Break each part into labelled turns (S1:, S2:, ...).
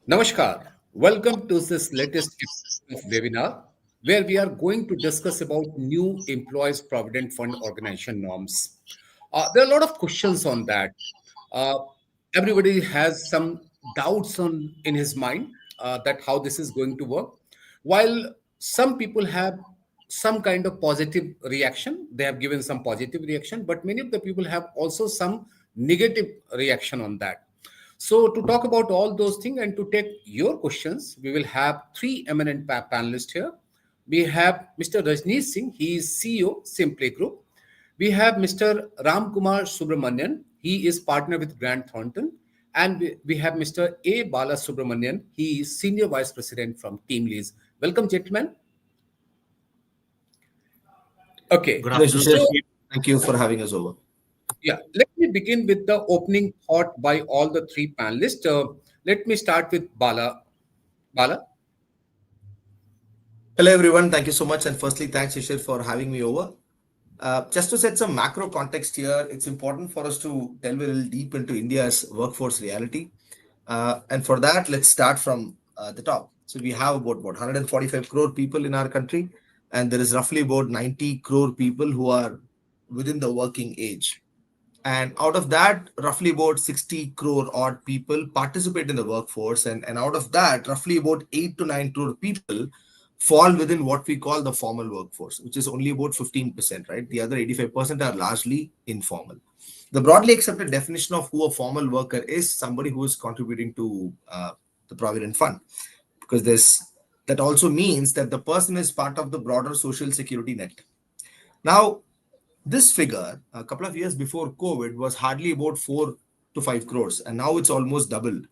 S1: Namaskar. Welcome to this latest episode of webinar where we are going to discuss about new Employees Provident Fund Organization norms. There are a lot of questions on that. Uh, Everybody has some doubts on in his mind that how this is going to work. While some people have some kind of positive reaction, they have given some positive reaction, but many of the people have also some negative reaction on that. So, to talk about all those things and to take your questions, we will have three eminent panelists here. We have Mr. Rajneesh Singh, he is CEO, Simply Group. We have Mr. Ram Kumar Subramanian, he is partner with Grant Thornton. And we have Mr. A. Bala Subramanian, he is Senior Vice President from Team Leads. Welcome, gentlemen. Okay,
S2: Good
S3: Hello,
S2: afternoon.
S3: Shishir.
S1: so
S3: Thank you for having us over.
S1: yeah, let me begin with the opening thought by all the three panelists. Let me start with Bala. Bala.
S3: Hello, everyone. Thank you so much. And firstly, thanks, Shishir, for having me over. Just to set some macro context here, it's important for us to delve a little deep into India's workforce reality. And for that, let's start from the top. So we have about 145 crore people in our country, and there is roughly about 90 crore people who are within the working age. And out of that, roughly about 60 crore odd people participate in the workforce. And out of that, roughly about 8 to 9 crore people fall within what we call the formal workforce, which is only about 15%, right? The other 85% are largely informal. The broadly accepted definition of who a formal worker is somebody who is contributing to the Provident Fund, because that also means that the person is part of the broader social security net. Now, this figure, a couple of years before COVID, was hardly about 4 to 5 crores, and now it's almost doubled.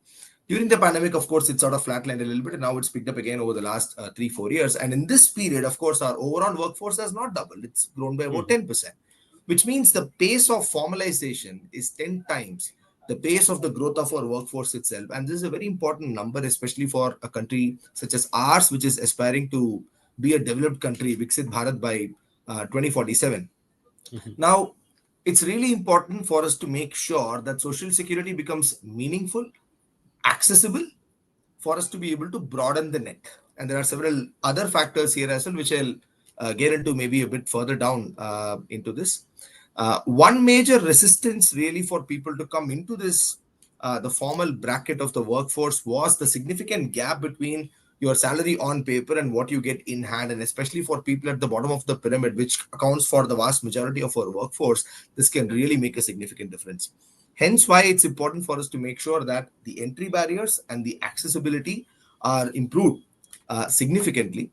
S3: During the pandemic, of course, it sort of flatlined a little bit, and now it's picked up again over the last 3-4 years. And in this period, of course, our overall workforce has not doubled. It's grown by about 10%, which means the pace of formalization is 10 times the pace of the growth of our workforce itself. And this is a very important number, especially for a country such as ours, which is aspiring to be a developed country, Viksit Bharat, by 2047. Now, it's really important for us to make sure that social security becomes meaningful, accessible, for us to be able to broaden the net. And there are several other factors here as well, which I'll get into maybe a bit further down into this. One major resistance really for people to come into this, the formal bracket of the workforce, was the significant gap between your salary on paper and what you get in hand. And especially for people at the bottom of the pyramid, which accounts for the vast majority of our workforce, this can really make a significant difference. Hence why it's important for us to make sure that the entry barriers and the accessibility are improved significantly,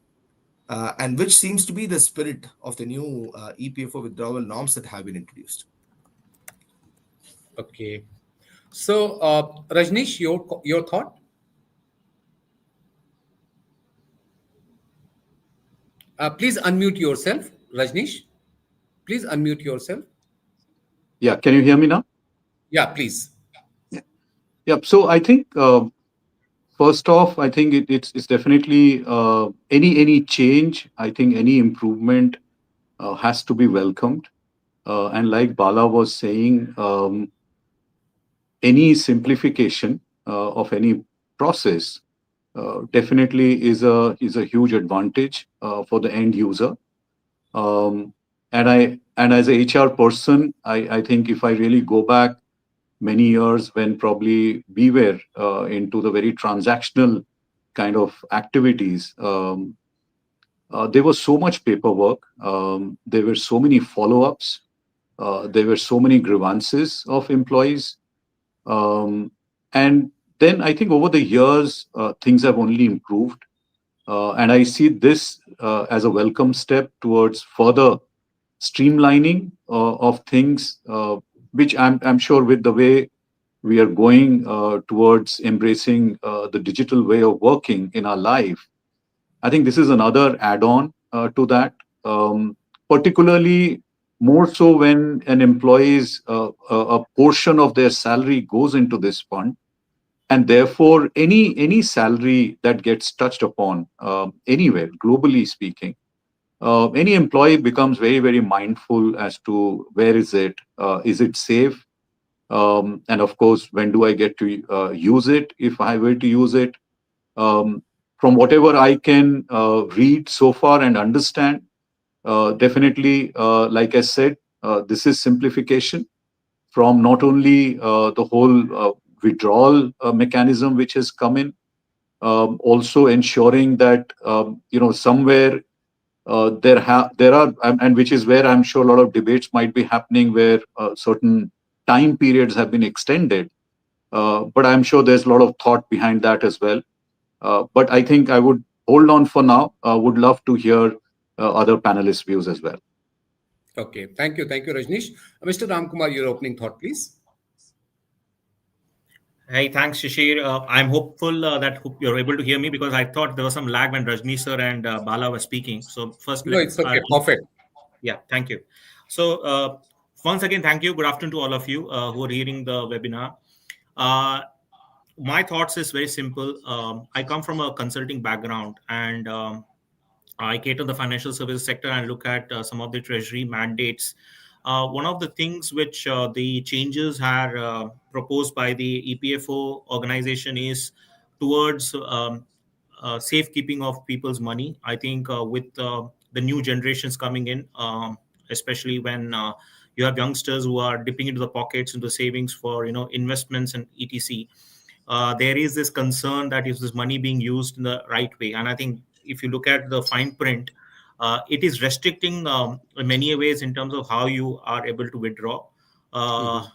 S3: and which seems to be the spirit of the new EPFO withdrawal norms that have been introduced.
S1: Okay. So, Rajneesh, your thought? Please unmute yourself, Rajneesh. Please unmute yourself.
S2: Yeah, can you hear me now?
S1: Yeah, please.
S2: Yeah. Yeah. So I think first off, I think it's definitely any change. I think any improvement has to be welcomed. And like Bala was saying, any simplification of any process definitely is a huge advantage for the end user. Um, and as a HR person, I think if I really go back many years when probably we were into the very transactional kind of activities, there was so much paperwork. There were so many follow-ups. There were so many grievances of employees. And then I think over the years, things have only improved. And I see this as a welcome step towards further streamlining of things, which I'm sure with the way we are going towards embracing the digital way of working in our life, I think this is another add-on to that, particularly more so when an employee's a portion of their salary goes into this fund, and therefore any salary that gets touched upon anywhere, globally speaking, any employee becomes very, very mindful as to where is it safe, and of course, when do I get to use it if I were to use it, From whatever I can read so far and understand, definitely, like I said, this is simplification from not only the whole withdrawal mechanism which has come in, also ensuring that somewhere there are, and which is where I'm sure a lot of debates might be happening, where certain time periods have been extended. But I'm sure there's a lot of thought behind that as well. But I think I would hold on for now. Would love to hear other panelists' views as well.
S1: Okay, thank you, Rajnish. Mr. Ramkumar, your opening thought, please.
S4: Hey, thanks, Shishir. I'm hopeful that you're able to hear me, because I thought there was some lag when Rajni sir and Bala were speaking. So first,
S1: No, it's okay. Perfect.
S4: yeah, thank you. So once again, thank you. Good afternoon to all of you who are hearing the webinar. My thoughts is very simple. I come from a consulting background, and I cater the financial services sector and look at some of the treasury mandates. One of the things which the changes are proposed by the EPFO organization is towards safekeeping of people's money. I think with the new generations coming in, especially when you have youngsters who are dipping into the pockets, into savings for investments and etc. There is this concern that is this money being used in the right way, and I think if you look at the fine print, it is restricting in many ways in terms of how you are able to withdraw, uh,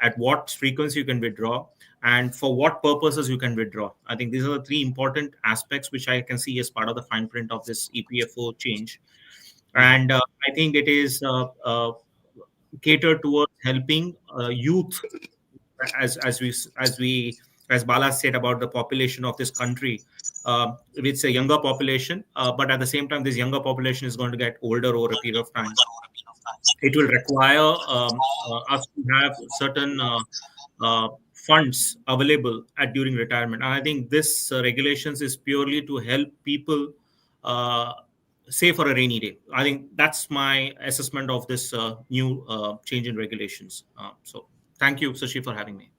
S4: at what frequency you can withdraw, and for what purposes you can withdraw. I think these are the three important aspects which I can see as part of the fine print of this EPFO change. And I think it is catered towards helping youth, as Bala said about the population of this country. It's a younger population, but at the same time, this younger population is going to get older over a period of time. It will require us to have certain funds available during retirement, and I think this regulations is purely to help people uh, save for a rainy day. I think that's my assessment of this new change in regulations. So thank you, Sashi, for having me.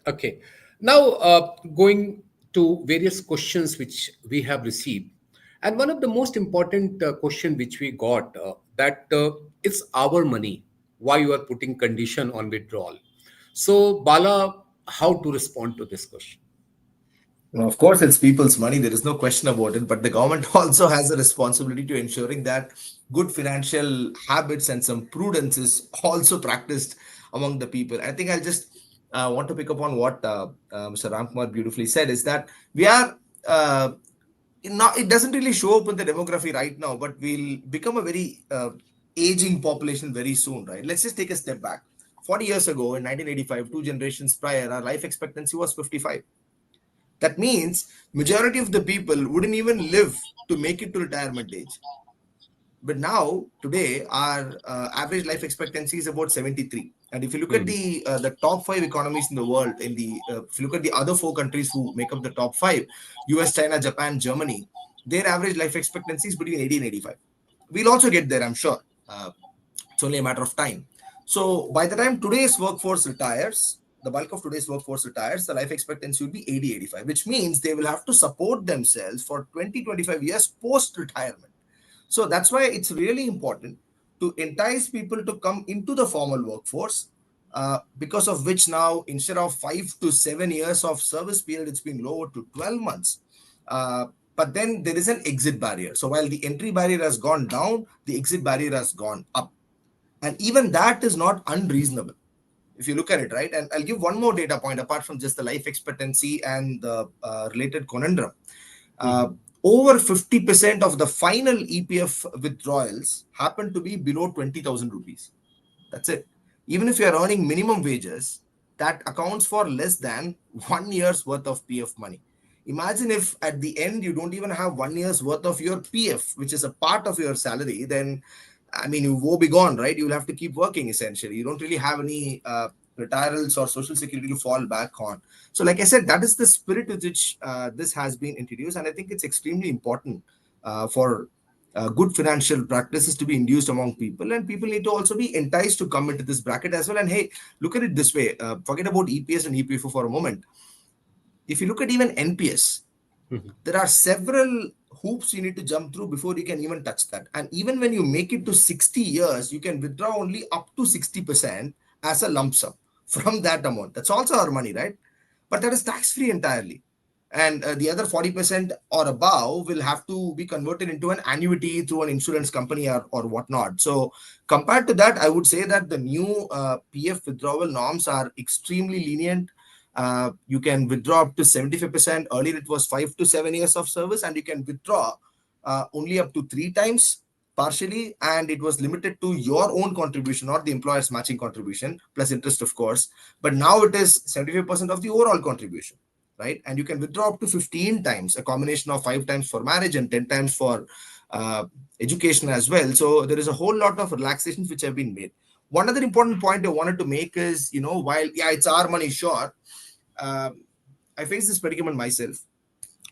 S1: Okay. Now, going to various questions which we have received. And one of the most important question which we got, that it's our money. Why you are putting condition on withdrawal? So, Bala, how to respond to this question?
S3: Well, of course, it's people's money. There is no question about it. But the government also has a responsibility to ensuring that good financial habits and some prudence is also practiced among the people. I think I'll just want to pick up on what Mr. Ramkumar beautifully said, is that we are not, it doesn't really show up in the demography right now, but we'll become a very aging population very soon, right? Let's just take a step back. 40 years ago, in 1985, two generations prior, our life expectancy was 55. That means majority of the people wouldn't even live to make it to retirement age. But now, today, our average life expectancy is about 73. And if you look at the top five economies in the world, if you look at the other four countries who make up the top five, US, China, Japan, Germany, their average life expectancy is between 80 and 85. We'll also get there, I'm sure. It's only a matter of time. So by the time today's workforce retires, the bulk of today's workforce retires, the life expectancy will be 80, 85, which means they will have to support themselves for 20, 25 years post-retirement. So that's why it's really important to entice people to come into the formal workforce, because of which now, instead of 5 to 7 years of service period, it's been lowered to 12 months. But then there is an exit barrier. So while the entry barrier has gone down, the exit barrier has gone up. And even that is not unreasonable, if you look at it, right? And I'll give one more data point apart from just the life expectancy and the related conundrum. Over 50% of the final EPF withdrawals happen to be below 20,000 rupees. That's it. Even if you're earning minimum wages, that accounts for less than 1 year's worth of PF money. Imagine if at the end you don't even have 1 year's worth of your PF, which is a part of your salary, then I mean, you will be gone, right? You'll have to keep working essentially. You don't really have any retirals or social security to fall back on. So, like I said, that is the spirit with which this has been introduced. And I think it's extremely important for good financial practices to be induced among people. And people need to also be enticed to come into this bracket as well. And hey, look at it this way. Forget about EPS and EPFO for a moment. If you look at even NPS, There are several hoops you need to jump through before you can even touch that. And even when you make it to 60 years, you can withdraw only up to 60% as a lump sum from that amount. That's also our money, right? But that is tax free entirely. And the other 40% or above will have to be converted into an annuity through an insurance company or whatnot. So, compared to that, I would say that the new PF withdrawal norms are extremely lenient. You can withdraw up to 75%. Earlier, it was 5 to 7 years of service, and you can withdraw only up to 3 times partially, and it was limited to your own contribution, not the employer's matching contribution, plus interest, of course. But now it is 75% of the overall contribution, right? And you can withdraw up to 15 times, a combination of 5 times for marriage and 10 times for education as well. So there is a whole lot of relaxations which have been made. One other important point I wanted to make is, while, yeah, it's our money, sure. I faced this predicament myself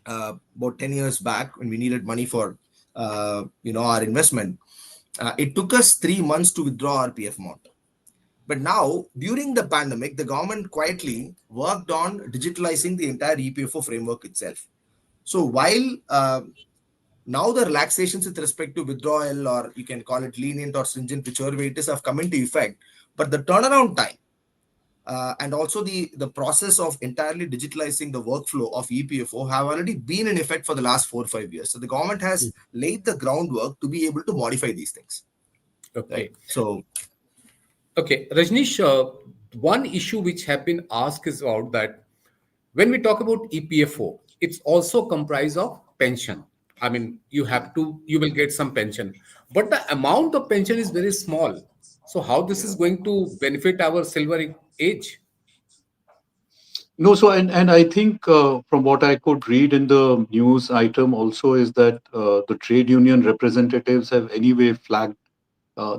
S3: about 10 years back when we needed money for, our investment. It took us 3 months to withdraw our PF amount. But now, during the pandemic, the government quietly worked on digitalizing the entire EPFO framework itself. So while now the relaxations with respect to withdrawal, or you can call it lenient or stringent, whichever way it is, have come into effect, but the turnaround time and also the process of entirely digitalizing the workflow of EPFO have already been in effect for the last 4 or 5 years. So the government has laid the groundwork to be able to modify these things.
S1: Okay.
S3: Right? So,
S1: Okay, Rajnish, one issue which have been asked is about that when we talk about EPFO, it's also comprised of pension. I mean, you will get some pension, but the amount of pension is very small. So how this is going to benefit our silver age?
S2: No, so and I think from what I could read in the news item also is that the trade union representatives have anyway flagged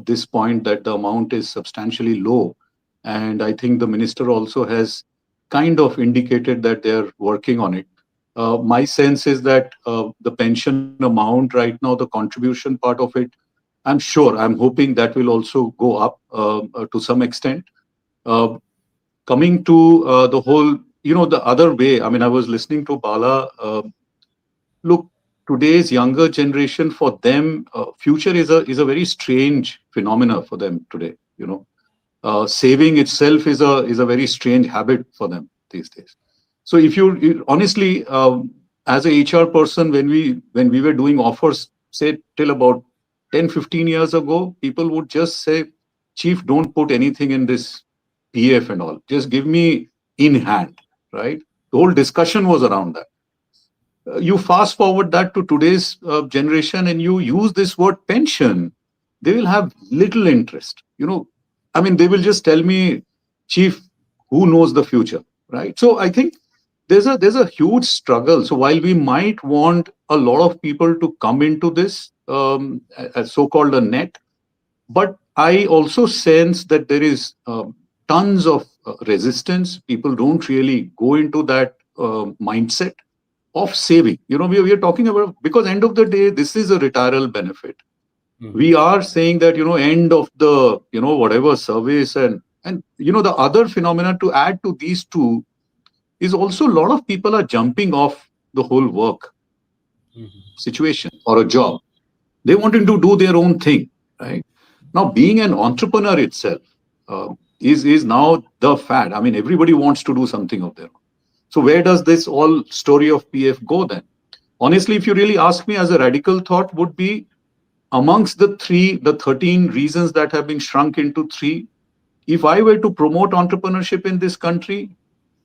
S2: this point that the amount is substantially low, and I think the minister also has kind of indicated that they are working on it. My sense is that the pension amount right now, the contribution part of it, I'm hoping that will also go up to some extent. Uh, Coming to the whole, the other way, I mean, I was listening to Bala. Look, today's younger generation, for them, future is a very strange phenomena for them today. Saving itself is a very strange habit for them these days. So if honestly, as a HR person, when we were doing offers, say till about 10-15 years ago, people would just say, Chief, don't put anything in this PF and all. Just give me in hand, right? The whole discussion was around that. You fast forward that to today's generation and you use this word pension, they will have little interest. I mean, they will just tell me, Chief, who knows the future, right? So I think there's a huge struggle. So while we might want a lot of people to come into this as so-called a net, but I also sense that there is tons of resistance. People don't really go into that mindset of saving. We are talking about, because end of the day, this is a retirement benefit. We are saying that, end of the, whatever service and the other phenomena to add to these two is also a lot of people are jumping off the whole work situation or a job. They wanting to do their own thing, right? Now, being an entrepreneur itself is now the fad. I mean, everybody wants to do something of their own. So where does this all story of PF go then? Honestly, if you really ask me, as a radical thought would be, amongst the 13 reasons that have been shrunk into 3, if I were to promote entrepreneurship in this country,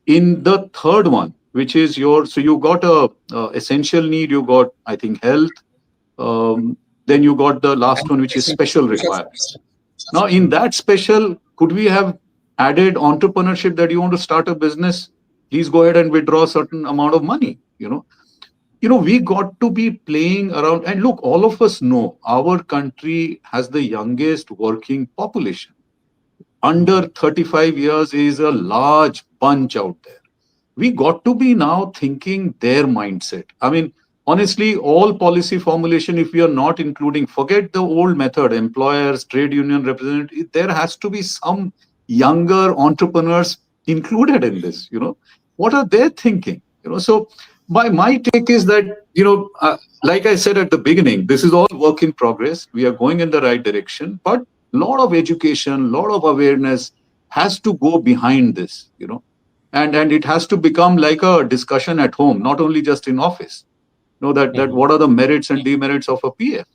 S2: in the third one, which is so you got a essential need, you got, I think, health, then you got the last one, which is special requirements. Now, in that special, could we have added entrepreneurship, that you want to start a business? Please go ahead and withdraw a certain amount of money. We got to be playing around. And look, all of us know our country has the youngest working population. Under 35 years is a large bunch out there. We got to be now thinking their mindset. I mean, honestly, all policy formulation, if we are not including, forget the old method, employers, trade union representatives, there has to be some younger entrepreneurs included in this. What are they thinking? So my take is that, like I said at the beginning, this is all work in progress. We are going in the right direction, but a lot of education, lot of awareness has to go behind this, and it has to become like a discussion at home, not only just in office. That
S1: Mhm.
S2: what are the merits and demerits of a PF?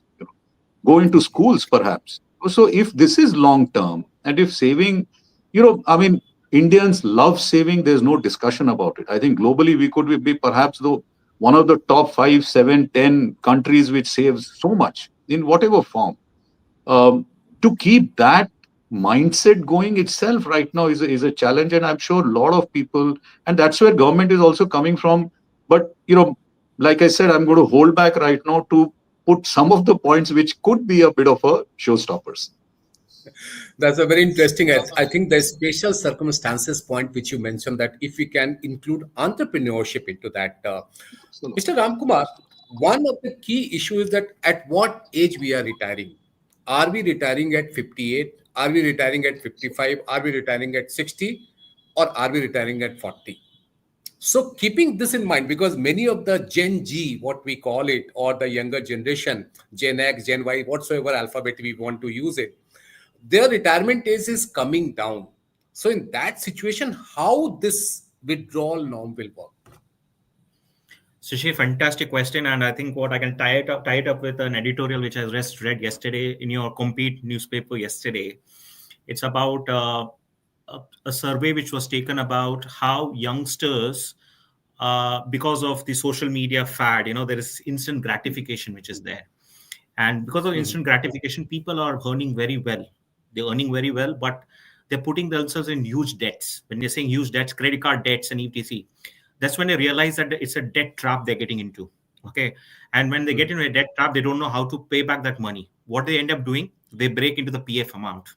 S2: Go into schools perhaps. So if this is long term, and if saving, I mean, Indians love saving, there's no discussion about it. I think globally we could be perhaps one of the top 5, 7, 10 countries which saves so much in whatever form. um, to keep that mindset going itself right now is a challenge, and I'm sure a lot of people, and that's where government is also coming from. But like I said, I'm going to hold back right now to put some of the points which could be a bit of a showstoppers.
S1: That's a very interesting. I think the special circumstances point which you mentioned, that if we can include entrepreneurship into that, Mr. Ramkumar, one of the key issues is that at what age we are retiring. Are we retiring at 58? Are we retiring at 55? Are we retiring at 60? Or are we retiring at 40? So, keeping this in mind, because many of the Gen G, what we call it, or the younger generation, Gen X, Gen Y, whatsoever alphabet we want to use it, their retirement age is coming down. So, in that situation, how this withdrawal norm will work?
S4: Sushi, fantastic question, and I think what I can tie it up with an editorial which I just read yesterday in your Compete newspaper yesterday. It's about a survey which was taken about how youngsters, because of the social media fad, there is instant gratification which is there, and because of
S1: Mhm.
S4: instant gratification, people are earning very well. They're earning very well, but they're putting themselves in huge debts. When they're saying huge debts, credit card debts and etc, that's when they realize that it's a debt trap they're getting into. Okay. And when they get
S1: Mhm.
S4: into a debt trap, they don't know how to pay back that money. What they end up doing, they break into the PF amount.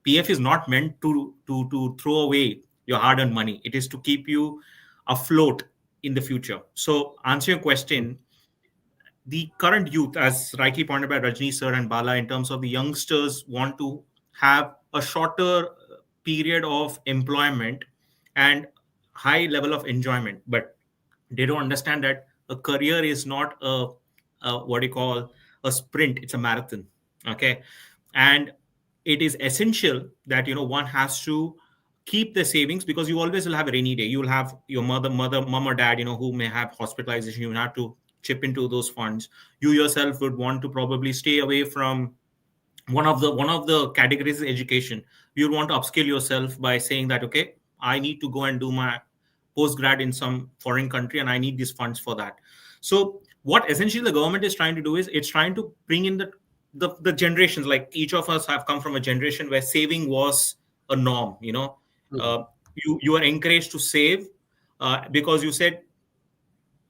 S4: PF is not meant to throw away your hard-earned money. It is to keep you afloat in the future. So answer your question, the current youth, as rightly pointed by Rajni sir and Bala, in terms of the youngsters want to have a shorter period of employment and high level of enjoyment, but they don't understand that a career is not a what do you call a sprint; it's a marathon. Okay, and it is essential that one has to keep the savings, because you always will have a rainy day. You will have your mom or dad, who may have hospitalization. You have to chip into those funds. You yourself would want to probably stay away from one of the categories is education. You want to upskill yourself by saying that, okay, I need to go and do my post grad in some foreign country, and I need these funds for that. So what essentially the government is trying to do is it's trying to bring in the generations. Like each of us have come from a generation where saving was a norm.
S1: Mhm.
S4: uh, you are encouraged to save, because you said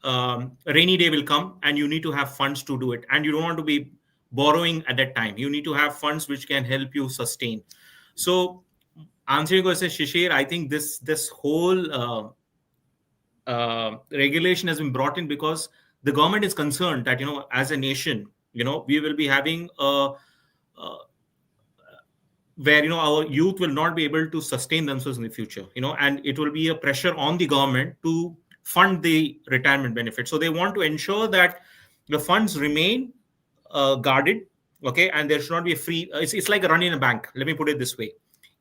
S4: a rainy day will come and you need to have funds to do it, and you don't want to be borrowing at that time. You need to have funds which can help you sustain. So answering your question, Shishir, I think this whole regulation has been brought in because the government is concerned that as a nation, we will be having a where our youth will not be able to sustain themselves in the future, and it will be a pressure on the government to fund the retirement benefit. So they want to ensure that the funds remain guarded. Okay, and there should not be a free, it's like running a bank. Let me put it this way.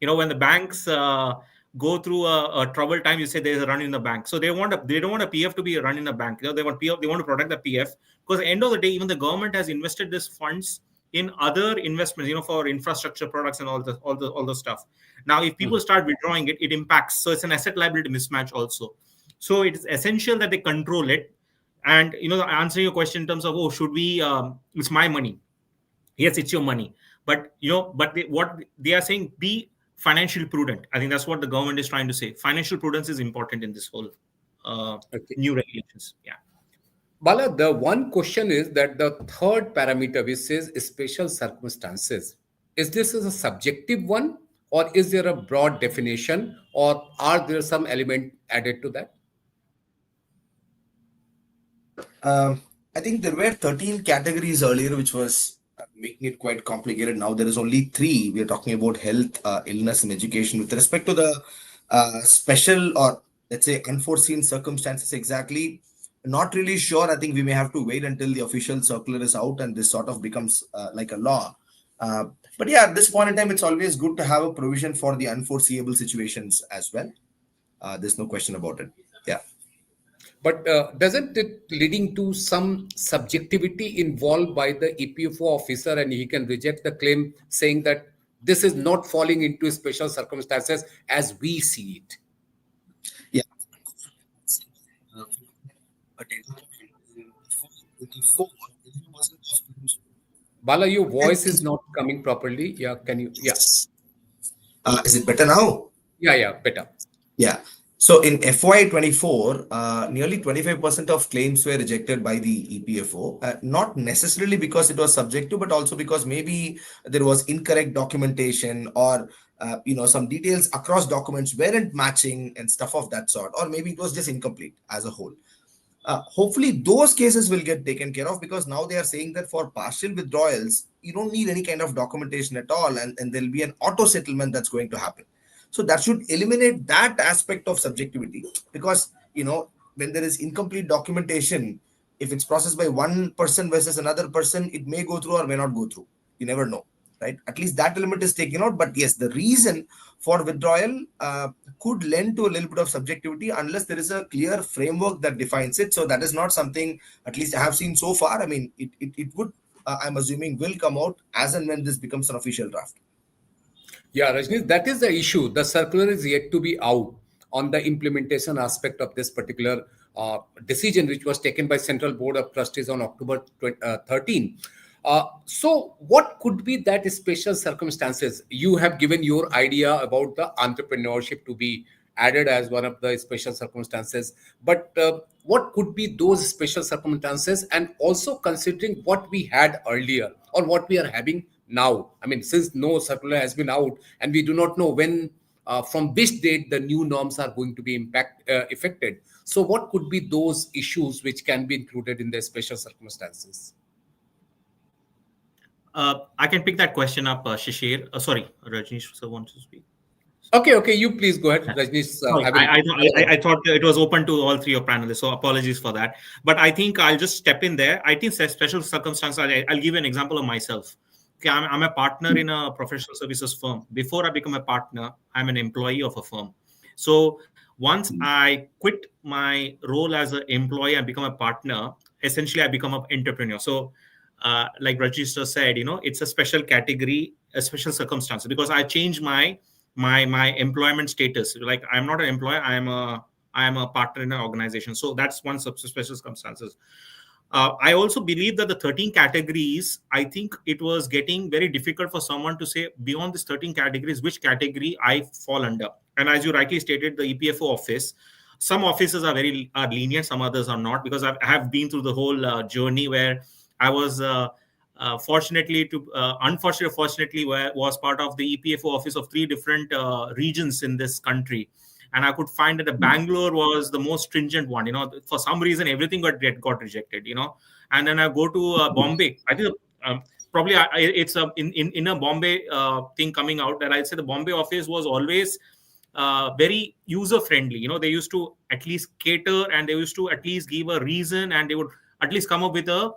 S4: When the banks go through a troubled time, you say there's a run in the bank. So they don't want a PF to be a run in a bank. They want to protect the PF, because at the end of the day, even the government has invested these funds in other investments, for infrastructure products and all the stuff. Now, if people
S1: Mhm.
S4: start withdrawing it, it impacts. So it's an asset liability mismatch also. So it is essential that they control it. And answering your question in terms of, oh, should we? It's my money. Yes, it's your money, but what they are saying, be financially prudent. I think that's what the government is trying to say. Financial prudence is important in this whole uh,
S1: Okay.
S4: new regulations. Yeah.
S1: Bala, the one question is that the third parameter, which says special circumstances, is this is a subjective one, or is there a broad definition, or are there some element added to that?
S3: Um, I think there were 13 categories earlier, which was making it quite complicated. Now there is only three. We are talking about health, illness, and education. With respect to the special or let's say unforeseen circumstances, exactly, Not really sure. I think we may have to wait until the official circular is out and this sort of becomes like a law. Uh, but yeah, at this point in time, it's always good to have a provision for the unforeseeable situations as well. There's no question about it. Yeah.
S1: But doesn't it leading to some subjectivity involved by the EPFO officer, and he can reject the claim saying that this is not falling into special circumstances as we see it?
S3: Yeah. But in 24,
S1: Bala, your voice is not coming properly. Yeah, can you? Yeah,
S3: is it better now?
S1: yeah, better.
S3: Yeah. So in FY24, nearly 25% of claims were rejected by the EPFO, not necessarily because it was subjective, but also because maybe there was incorrect documentation or some details across documents weren't matching and stuff of that sort, or maybe it was just incomplete as a whole. Hopefully those cases will get taken care of, because now they are saying that for partial withdrawals you don't need any kind of documentation at all, and there'll be an auto settlement that's going to happen. So that should eliminate that aspect of subjectivity, because when there is incomplete documentation, if it's processed by one person versus another person, it may go through or may not go through. You never know, right? At least that element is taken out. But yes, the reason for withdrawal could lend to a little bit of subjectivity unless there is a clear framework that defines it. So that is not something, at least I have seen so far. I mean, it would, I'm assuming, will come out as and when this becomes an official draft.
S1: Yeah, Rajnish, that is the issue. The circular is yet to be out on the implementation aspect of this particular decision, which was taken by Central Board of Trustees on October 13. So what could be that special circumstances? You have given your idea about the entrepreneurship to be added as one of the special circumstances. But what could be those special circumstances, and also considering what we had earlier or what we are having now? I mean, since no circular has been out and we do not know when, from which date the new norms are going to be affected. So what could be those issues which can be included in the special circumstances?
S4: I can pick that question up, Shishir. Sorry, Rajnish sir wants to speak.
S1: Okay, you please go ahead, Rajnish.
S4: Sorry, I thought it was open to all three of panelists, so apologies for that. But I think I'll just step in there. I think special circumstances, I'll give you an example of myself. Okay, I'm a partner in a professional services firm. Before I become a partner, I'm an employee of a firm. So once I quit my role as an employee and become a partner, essentially I become an entrepreneur. So like Rajnish said, it's a special category, a special circumstance, because I changed my employment status. Like, I'm not an employer, I am a partner in an organization. So that's one special circumstances. I also believe that the 13 categories, I think it was getting very difficult for someone to say beyond these 13 categories, which category I fall under. And as you rightly stated, the EPFO office, some offices are lenient, some others are not, because I have been through the whole journey where I was fortunately was part of the EPFO office of 3 different regions in this country. And I could find that the Bangalore was the most stringent one. For some reason, everything got rejected. And then I go to Bombay. I think probably it's in a Bombay thing coming out that I'd say the Bombay office was always very user friendly. They used to at least cater, and they used to at least give a reason, and they would at least come up with a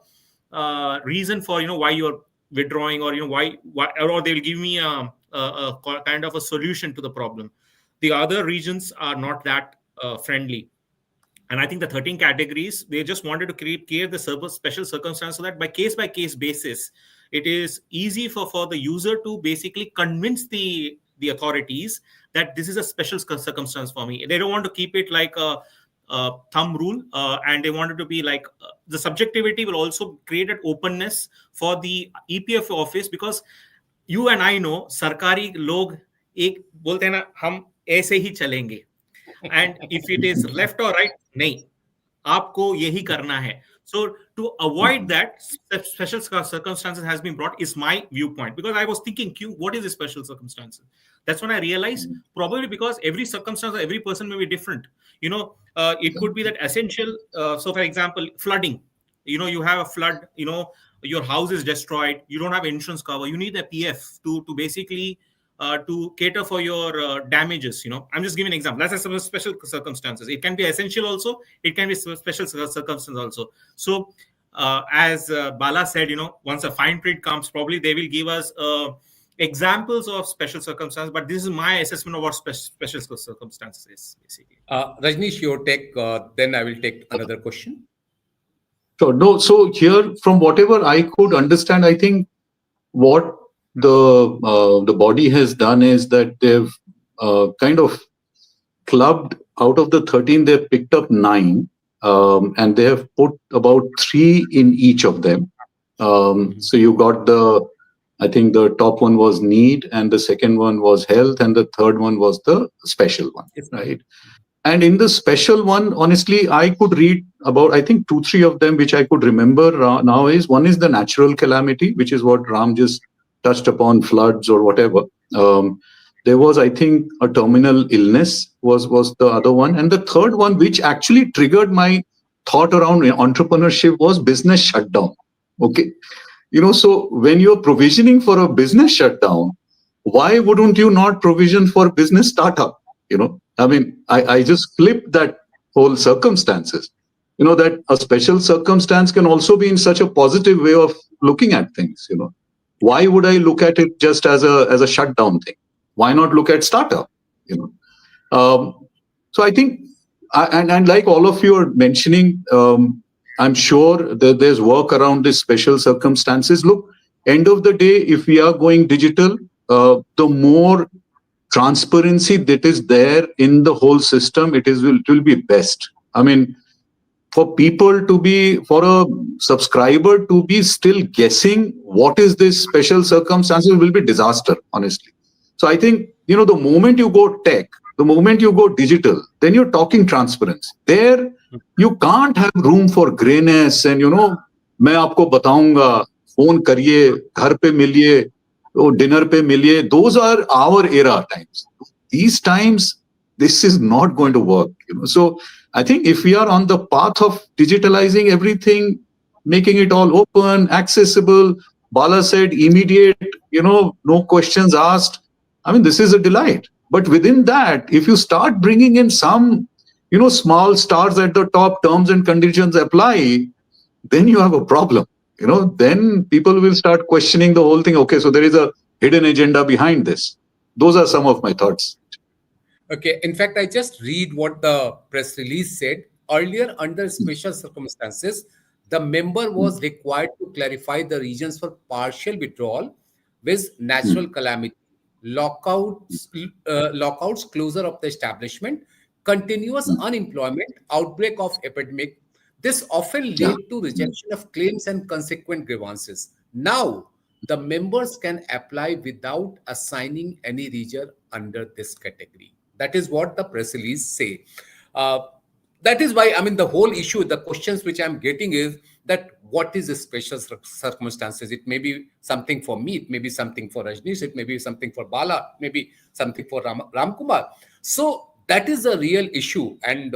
S4: reason for why you're withdrawing, or why, or they'll give me a kind of a solution to the problem. The other regions are not that friendly. And I think the 13 categories, they just wanted to create the special circumstance so that by case basis, it is easy for the user to basically convince the authorities that this is a special circumstance for me. They don't want to keep it like a thumb rule, and they wanted to be like the subjectivity will also create an openness for the EPF office, because you and I know sarkari log ek bolte hain na hum ऐसे ही चलेंगे, and if it is left or right, नहीं, आपको यही करना है. So to avoid that, special circumstances has been brought, is my viewpoint, because I was thinking, what is the special circumstances? That's when I realized, probably because every circumstance, every person may be different. It could be that essential. So for example, flooding, you have a flood, your house is destroyed, you don't have insurance cover, you need a PF to basically to cater for your damages. I'm just giving an example. That's a special circumstances. It can be essential also. It can be special circumstance also. So as Bala said, once a fine print comes, probably they will give us examples of special circumstances. But this is my assessment of what special circumstances is, basically.
S1: Rajnish, your take. Then I will take another question.
S2: So no. So here, from whatever I could understand, I think what the body has done is that they've kind of clubbed out of the 13, they've picked up 9, and they have put about 3 in each of them. So you got I think the top one was need, and the second one was health, and the third one was the special one, right? And in the special one, honestly, I could read about, I think 2-3 of them, which I could remember now is, one is the natural calamity, which is what Ram just touched upon, floods or whatever. There was, I think, a terminal illness was the other one. And the third one, which actually triggered my thought around entrepreneurship, was business shutdown. Okay. So when you're provisioning for a business shutdown, why wouldn't you not provision for business startup? I mean, I just flipped that whole circumstances. That a special circumstance can also be in such a positive way of looking at things. Why would I look at it just as a shutdown thing? Why not look at startup? So I think, and like all of you are mentioning, I'm sure that there's work around these special circumstances. Look, end of the day, if we are going digital, the more transparency that is there in the whole system, it will be best. I mean, for a subscriber to be still guessing what is this special circumstances will be disaster, honestly. So I think, the moment you go tech, the moment you go digital, then you're talking transparency. There, you can't have room for grayness and, मैं आपको बताऊंगा, phone करिए, घर पे मिलिए, dinner pe miliye. Those are our era times. These times, this is not going to work. So I think if we are on the path of digitalizing everything, making it all open, accessible, Bala said immediate, no questions asked. I mean, this is a delight. But within that, if you start bringing in some, small stars at the top, terms and conditions apply, then you have a problem. Then people will start questioning the whole thing. Okay, so there is a hidden agenda behind this. Those are some of my thoughts.
S1: Okay, in fact, I just read what the press release said. Earlier, under special circumstances, the member was required to clarify the reasons for partial withdrawal with natural calamity, lockouts, closure of the establishment, continuous unemployment, outbreak of epidemic. This often led to rejection of claims and consequent grievances. Now, the members can apply without assigning any region under this category. That is what the press release say. That is why, I mean, the whole issue, the questions which I'm getting is that what is the special circumstances? It may be something for me, it may be something for Rajnish, it may be something for Bala, maybe something for Ramkumar. So that is a real issue, and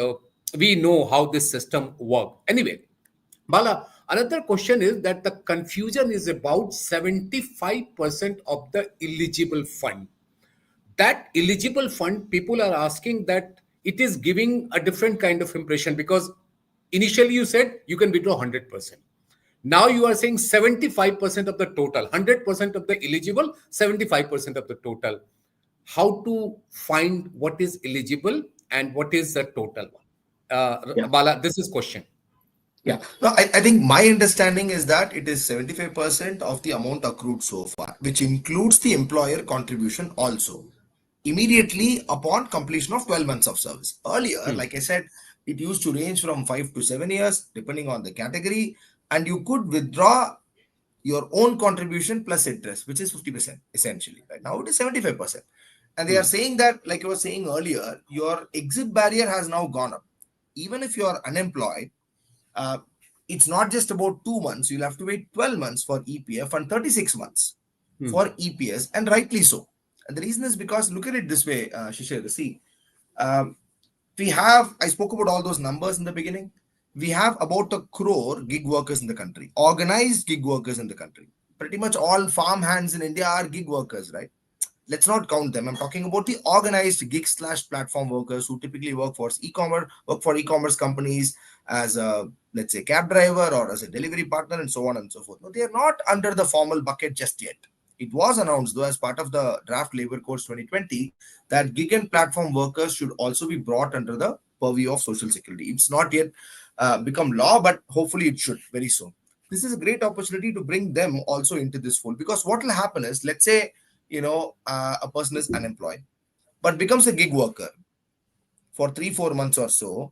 S1: we know how this system works. Anyway, Bala, another question is that the confusion is about 75% of the eligible fund. That eligible fund, people are asking that it is giving a different kind of impression, because initially you said you can withdraw 100%. Now you are saying 75% of the total, 100% of the eligible, 75% of the total. How to find what is eligible and what is the total one? Bala, this is question.
S3: Yeah, no, I think my understanding is that it is 75% of the amount accrued so far, which includes the employer contribution also, immediately upon completion of 12 months of service. Earlier, like I said, it used to range from 5 to 7 years, depending on the category, and you could withdraw your own contribution plus interest, which is 50% essentially. Right now, it is 75%. And they are saying that, like I was saying earlier, your exit barrier has now gone up. Even if you are unemployed, it's not just about 2 months. You'll have to wait 12 months for EPF and 36 months for EPS, and rightly so. And the reason is because, look at it this way, Shishir, see, I spoke about all those numbers in the beginning. We have about 1 crore gig workers in the country, organized gig workers in the country. Pretty much all farm hands in India are gig workers, right? let's not count them. I'm talking about the organized gig slash platform workers who typically work for e-commerce companies as a, let's say, cab driver or as a delivery partner and so on and so forth. No, they are not under the formal bucket just yet. It was announced, though, as part of the draft labor codes 2020, that gig and platform workers should also be brought under the purview of social security. It's not yet become law, but hopefully it should very soon. This is a great opportunity to bring them also into this fold, because what will happen is, let's say, a person is unemployed but becomes a gig worker for 3-4 months or so,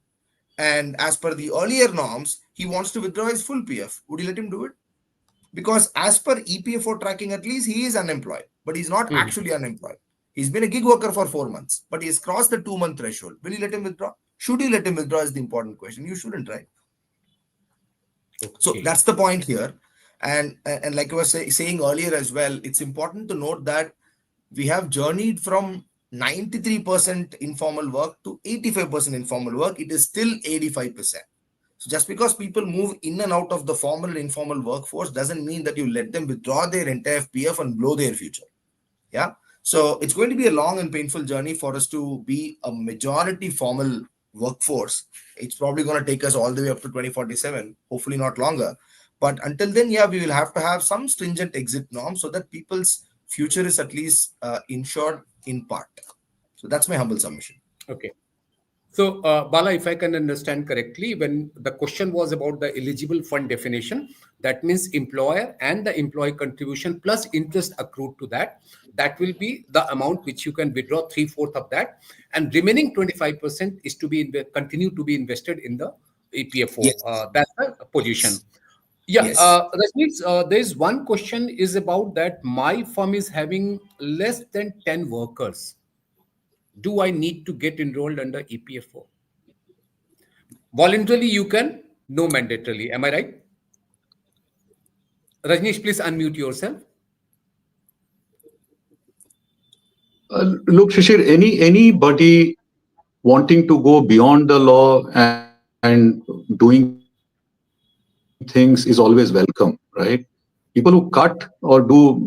S3: and as per the earlier norms he wants to withdraw his full PF. Would you let him do it? Because as per EPFO tracking, at least he is unemployed, but he's not actually unemployed. He's been a gig worker for 4 months, but he has crossed the 2-month threshold. Will you let him withdraw? Should you let him withdraw is the important question. You shouldn't, right?
S1: Okay.
S3: So that's the point here. And like I was saying earlier as well, it's important to note that we have journeyed from 93% informal work to 85% informal work. It is still 85%. So just because people move in and out of the formal and informal workforce doesn't mean that you let them withdraw their entire PF and blow their future. Yeah. So it's going to be a long and painful journey for us to be a majority formal workforce. It's probably going to take us all the way up to 2047, hopefully not longer. But until then, yeah, we will have to have some stringent exit norms so that people's future is at least insured in part. So that's my humble submission.
S1: Okay. So, Bala, if I can understand correctly, when the question was about the eligible fund definition, that means employer and the employee contribution plus interest accrued to that. That will be the amount which you can withdraw 3/4 of that, and remaining 25% is to be continue to be invested in the EPFO.
S3: Yes.
S1: That's the position. Yeah,
S3: Yes.
S1: that means there is one question is about that my firm is having less than 10 workers. Do I need to get enrolled under EPFO? Voluntarily you can, no mandatorily. Am I right? Rajneesh, please unmute yourself.
S2: Look, Shishir, anybody wanting to go beyond the law and doing things is always welcome, right? People who cut or do,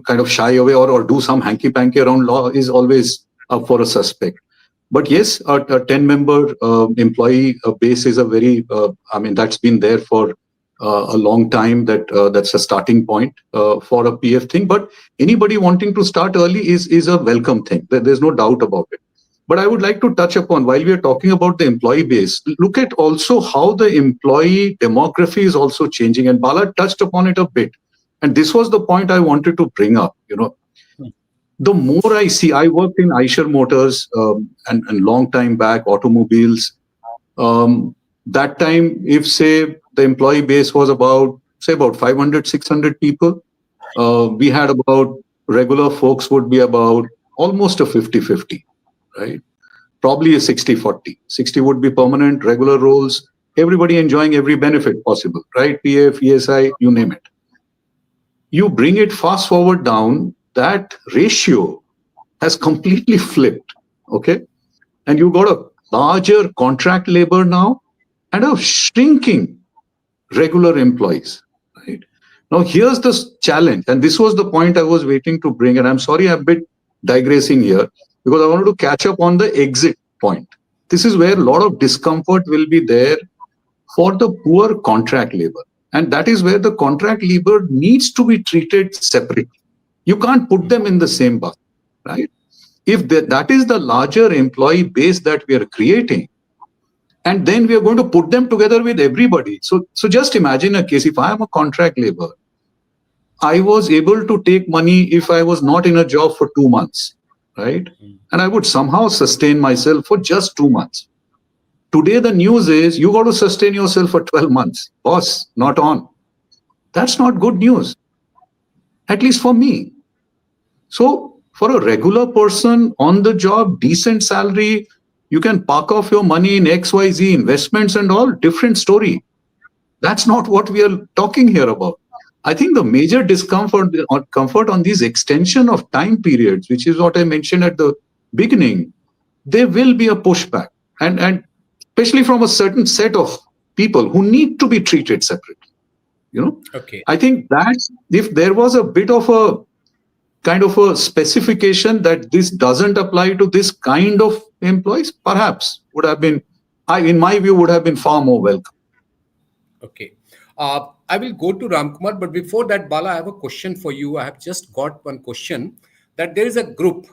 S2: kind of shy away or do some hanky-panky around law is always up for a suspect. But yes, a 10-member employee base is a very, that's been there for a long time. That's a starting point for a PF thing. But anybody wanting to start early is a welcome thing. There's no doubt about it. But I would like to touch upon, while we are talking about the employee base, look at also how the employee demography is also changing. And Bala touched upon it a bit. And this was the point I wanted to bring up. The more I see, I worked in Eicher Motors and long time back, automobiles. That time, if say the employee base was about 500, 600 people, we had about regular folks would be about almost a 50-50, right? Probably a 60-40. 60 would be permanent, regular roles, everybody enjoying every benefit possible, right? PF, ESI, you name it. You bring it fast forward down, that ratio has completely flipped, okay? And you got a larger contract labor now and a shrinking regular employees, right? Now, here's the challenge, and this was the point I was waiting to bring, and I'm sorry I'm a bit digressing here, because I wanted to catch up on the exit point. This is where a lot of discomfort will be there for the poor contract labor. And that is where the contract labor needs to be treated separately. You can't put them in the same basket, right? If that is the larger employee base that we are creating, and then we are going to put them together with everybody. So just imagine a case, if I am a contract labor, I was able to take money if I was not in a job for 2 months, right? And I would somehow sustain myself for just 2 months. Today, the news is you got to sustain yourself for 12 months. Boss, not on. That's not good news, at least for me. So for a regular person on the job, decent salary, you can park off your money in XYZ investments and all, different story. That's not what we are talking here about. I think the major discomfort or comfort on these extension of time periods, which is what I mentioned at the beginning, there will be a pushback. And especially from a certain set of people who need to be treated separately.
S1: Okay.
S2: I think that if there was a bit of a kind of a specification that this doesn't apply to this kind of employees, perhaps would have been, in my view, would have been far more welcome.
S1: Okay. I will go to Ramkumar, but before that, Bala, I have a question for you. I have just got one question that there is a group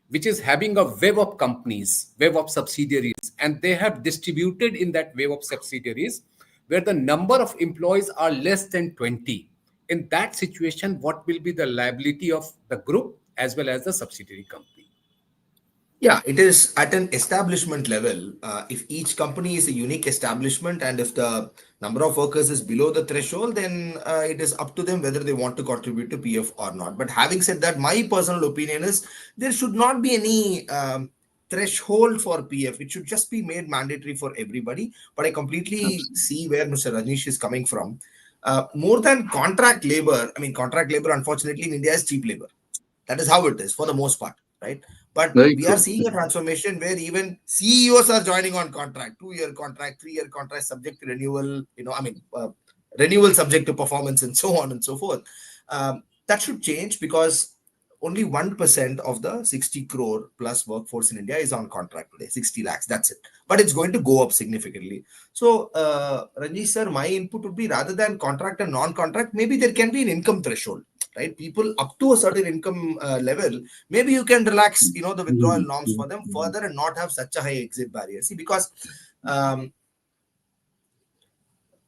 S1: which is having a web of companies, web of subsidiaries, and they have distributed in that web of subsidiaries where the number of employees are less than 20. In that situation, what will be the liability of the group as well as the subsidiary company?
S3: Yeah, it is at an establishment level. If each company is a unique establishment and if the number of workers is below the threshold, then it is up to them whether they want to contribute to PF or not. But having said that, my personal opinion is there should not be any threshold for PF. It should just be made mandatory for everybody. But I completely see where Mr. Rajnish is coming from. More than contract labor, I mean, contract labor, unfortunately, in India is cheap labor. That is how it is for the most part, right? But
S2: Very
S3: we
S2: true.
S3: are seeing a transformation where even CEOs are joining on contract, 2-year contract, 3-year contract, subject to renewal, renewal subject to performance and so on and so forth. That should change because only 1% of the 60 crore plus workforce in India is on contract today, 60 lakhs, that's it. But it's going to go up significantly. So, Ranjish sir, my input would be rather than contract and non-contract, maybe there can be an income threshold. Right, people up to a certain income level, maybe you can relax, the withdrawal norms for them further and not have such a high exit barrier. See, because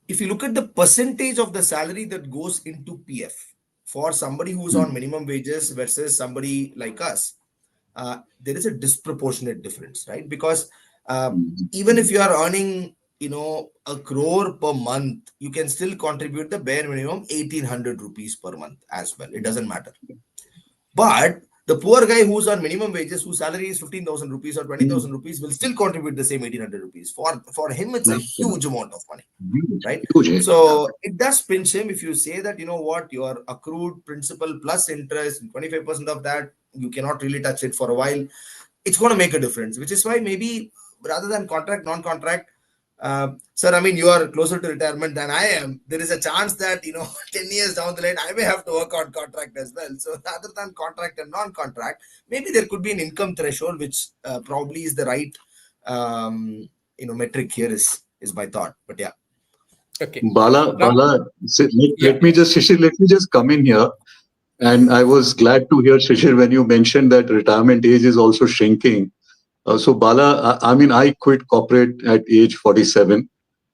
S3: if you look at the percentage of the salary that goes into PF for somebody who's on minimum wages versus somebody like us, there is a disproportionate difference, right? Because even if you are earning, 1 crore per month, you can still contribute the bare minimum 1,800 rupees per month as well. It doesn't matter. But the poor guy who's on minimum wages, whose salary is 15,000 rupees or 20,000 rupees, will still contribute the same 1,800 rupees. For him, it's a huge amount of money, right?
S2: Huge.
S3: So it does pinch him if you say that, your accrued principal plus interest, 25% of that, you cannot really touch it for a while. It's going to make a difference, which is why maybe rather than contract, non-contract, sir, I mean, you are closer to retirement than I am. There is a chance that, 10 years down the line, I may have to work on contract as well. So rather than contract and non-contract, maybe there could be an income threshold, which probably is the right, metric here is my thought. But yeah.
S1: Okay.
S2: Bala,
S1: Yeah.
S2: let me just come in here. And I was glad to hear, Shishir, when you mentioned that retirement age is also shrinking. So Bala, I mean, I quit corporate at age 47,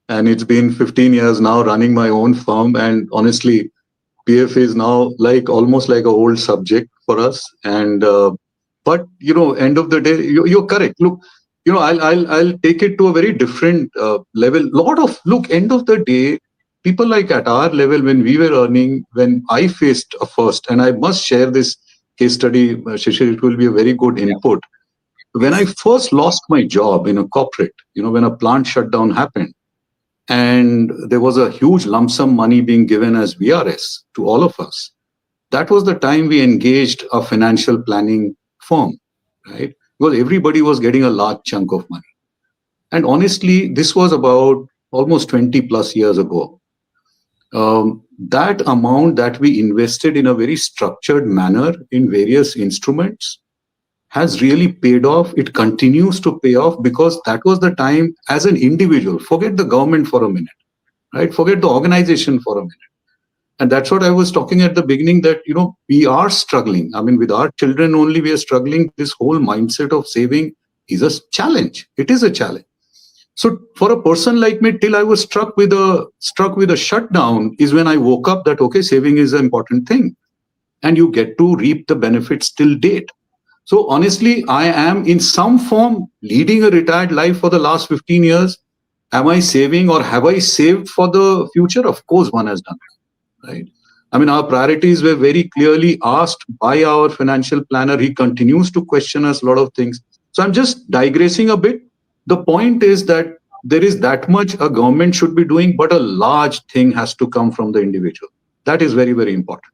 S2: and it's been 15 years now running my own firm. And honestly, PF is now almost like an old subject for us. And but end of the day, you're correct. Look, I'll take it to a very different level. End of the day, people like at our level, when we were earning, when I faced a first, and I must share this case study, Shishir, it will be a very good input. When I first lost my job in a corporate, when a plant shutdown happened, and there was a huge lump sum money being given as VRS to all of us, that was the time we engaged a financial planning firm, right? Because everybody was getting a large chunk of money. And honestly, this was about almost 20 plus years ago. That amount that we invested in a very structured manner in various instruments has really paid off. It continues to pay off because that was the time as an individual, forget the government for a minute, right? Forget the organization for a minute. And that's what I was talking at the beginning, that, we are struggling. I mean, with our children only, we are struggling. This whole mindset of saving is a challenge. It is a challenge. So for a person like me, till I was struck with a shutdown is when I woke up that, okay, saving is an important thing. And you get to reap the benefits till date. So honestly, I am in some form leading a retired life for the last 15 years. Am I saving, or have I saved for the future? Of course, one has done that, right? I mean, our priorities were very clearly asked by our financial planner. He continues to question us a lot of things. So I'm just digressing a bit. The point is that there is that much a government should be doing, but a large thing has to come from the individual. That is very, very important.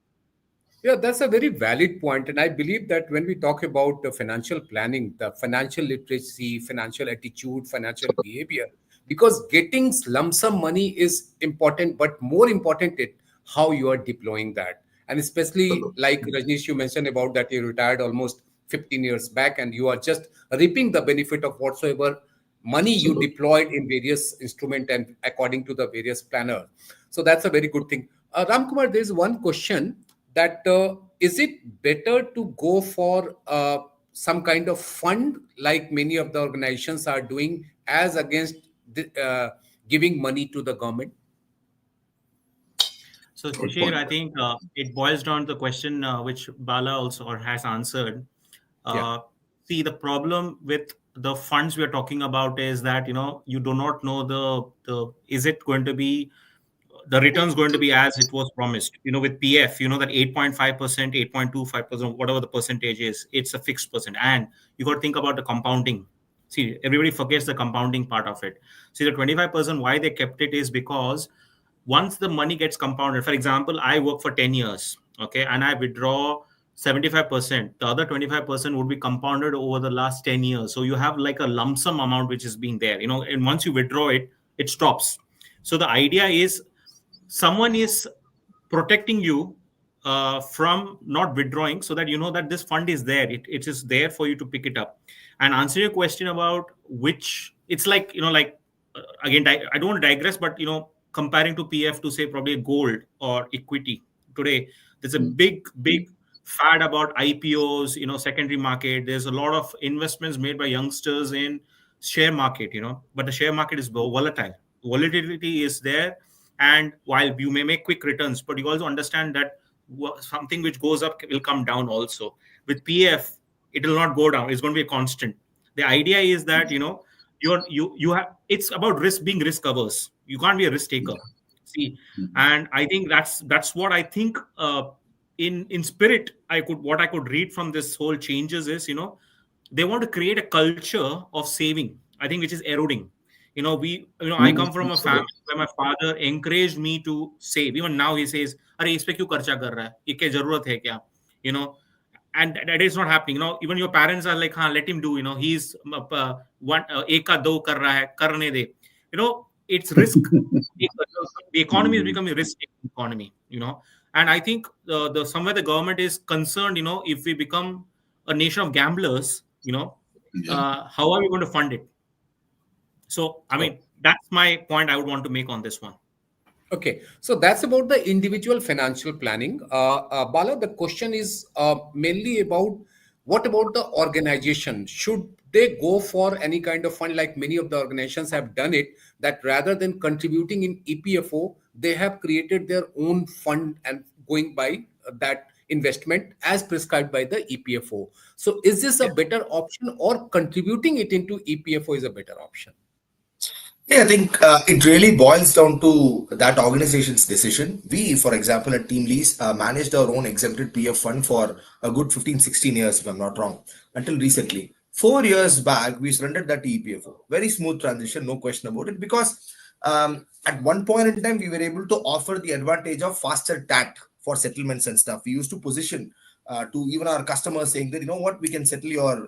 S1: Yeah, that's a very valid point. And I believe that when we talk about the financial planning, the financial literacy, financial attitude, financial behavior, because getting lump sum money is important, but more important is how you are deploying that. And And especially like Rajnish, you mentioned about that you retired almost 15 years back, and you are just reaping the benefit of whatsoever money you deployed in various instrument and according to the various planner. So that's a very good thing. Ram Kumar, there is one question that is it better to go for some kind of fund like many of the organizations are doing as against giving money to the government?
S4: So,
S2: Good
S4: Shishir,
S2: point.
S4: I think it boils down to the question which Bala also or has answered.
S1: Yeah.
S4: Uh, See, the problem with the funds we are talking about is that you do not know the is it going to be the returns going to be as it was promised. With PF, that 8.5%, 8.25%, whatever the percentage is, it's a fixed percent, and you got to think about the compounding. See, everybody forgets the compounding part of it. See, the 25%, why they kept it is because once the money gets compounded, for example, I work for 10 years, okay, and I withdraw 75%, the other 25% would be compounded over the last 10 years. So you have like a lump sum amount which is being there, and once you withdraw it, it stops. So the idea is someone is protecting you from not withdrawing, so that you know that this fund is there, it is there for you to pick it up. And answer your question about which, it's like again, I don't want to digress, but comparing to PF to say probably gold or equity today, there's a big fad about IPOs, secondary market. There's a lot of investments made by youngsters in share market, but the share market is volatile. Volatility is there, and while you may make quick returns, but you also understand that something which goes up will come down also. With PF, it will not go down, it's going to be a constant. The idea is that you have, it's about risk, being risk averse. You can't be a risk taker. See, and I think that's what I think in spirit, what I could read from this whole changes is, they want to create a culture of saving, I think, which is eroding. I come from a family where my father encouraged me to save. Even now he says, "अरे इस पे क्यों खर्चा कर रहा है? ये क्या जरूरत है क्या?" You know, and that is not happening. Even your parents are like, "हाँ, let him do. He's one एक का दो कर रहा है, करने दे." It's risk. The economy is becoming a risk-taking economy. And I think the somewhere the government is concerned. If we become a nation of gamblers, how are we going to fund it? So, I mean, that's my point I would want to make on this one.
S1: Okay, so that's about the individual financial planning. Bala, the question is mainly about what about the organization? Should they go for any kind of fund like many of the organizations have done it, that rather than contributing in EPFO, they have created their own fund and going by that investment as prescribed by the EPFO. So is this a better option, or contributing it into EPFO is a better option?
S3: Yeah, I think it really boils down to that organization's decision. We, for example, at Team Lease, managed our own exempted PF fund for a good 15, 16 years, if I'm not wrong, until recently. 4 years back, we surrendered that to EPFO. Very smooth transition, no question about it, because at one point in time, we were able to offer the advantage of faster TAT for settlements and stuff. We used to position to even our customers, saying that, what, we can settle your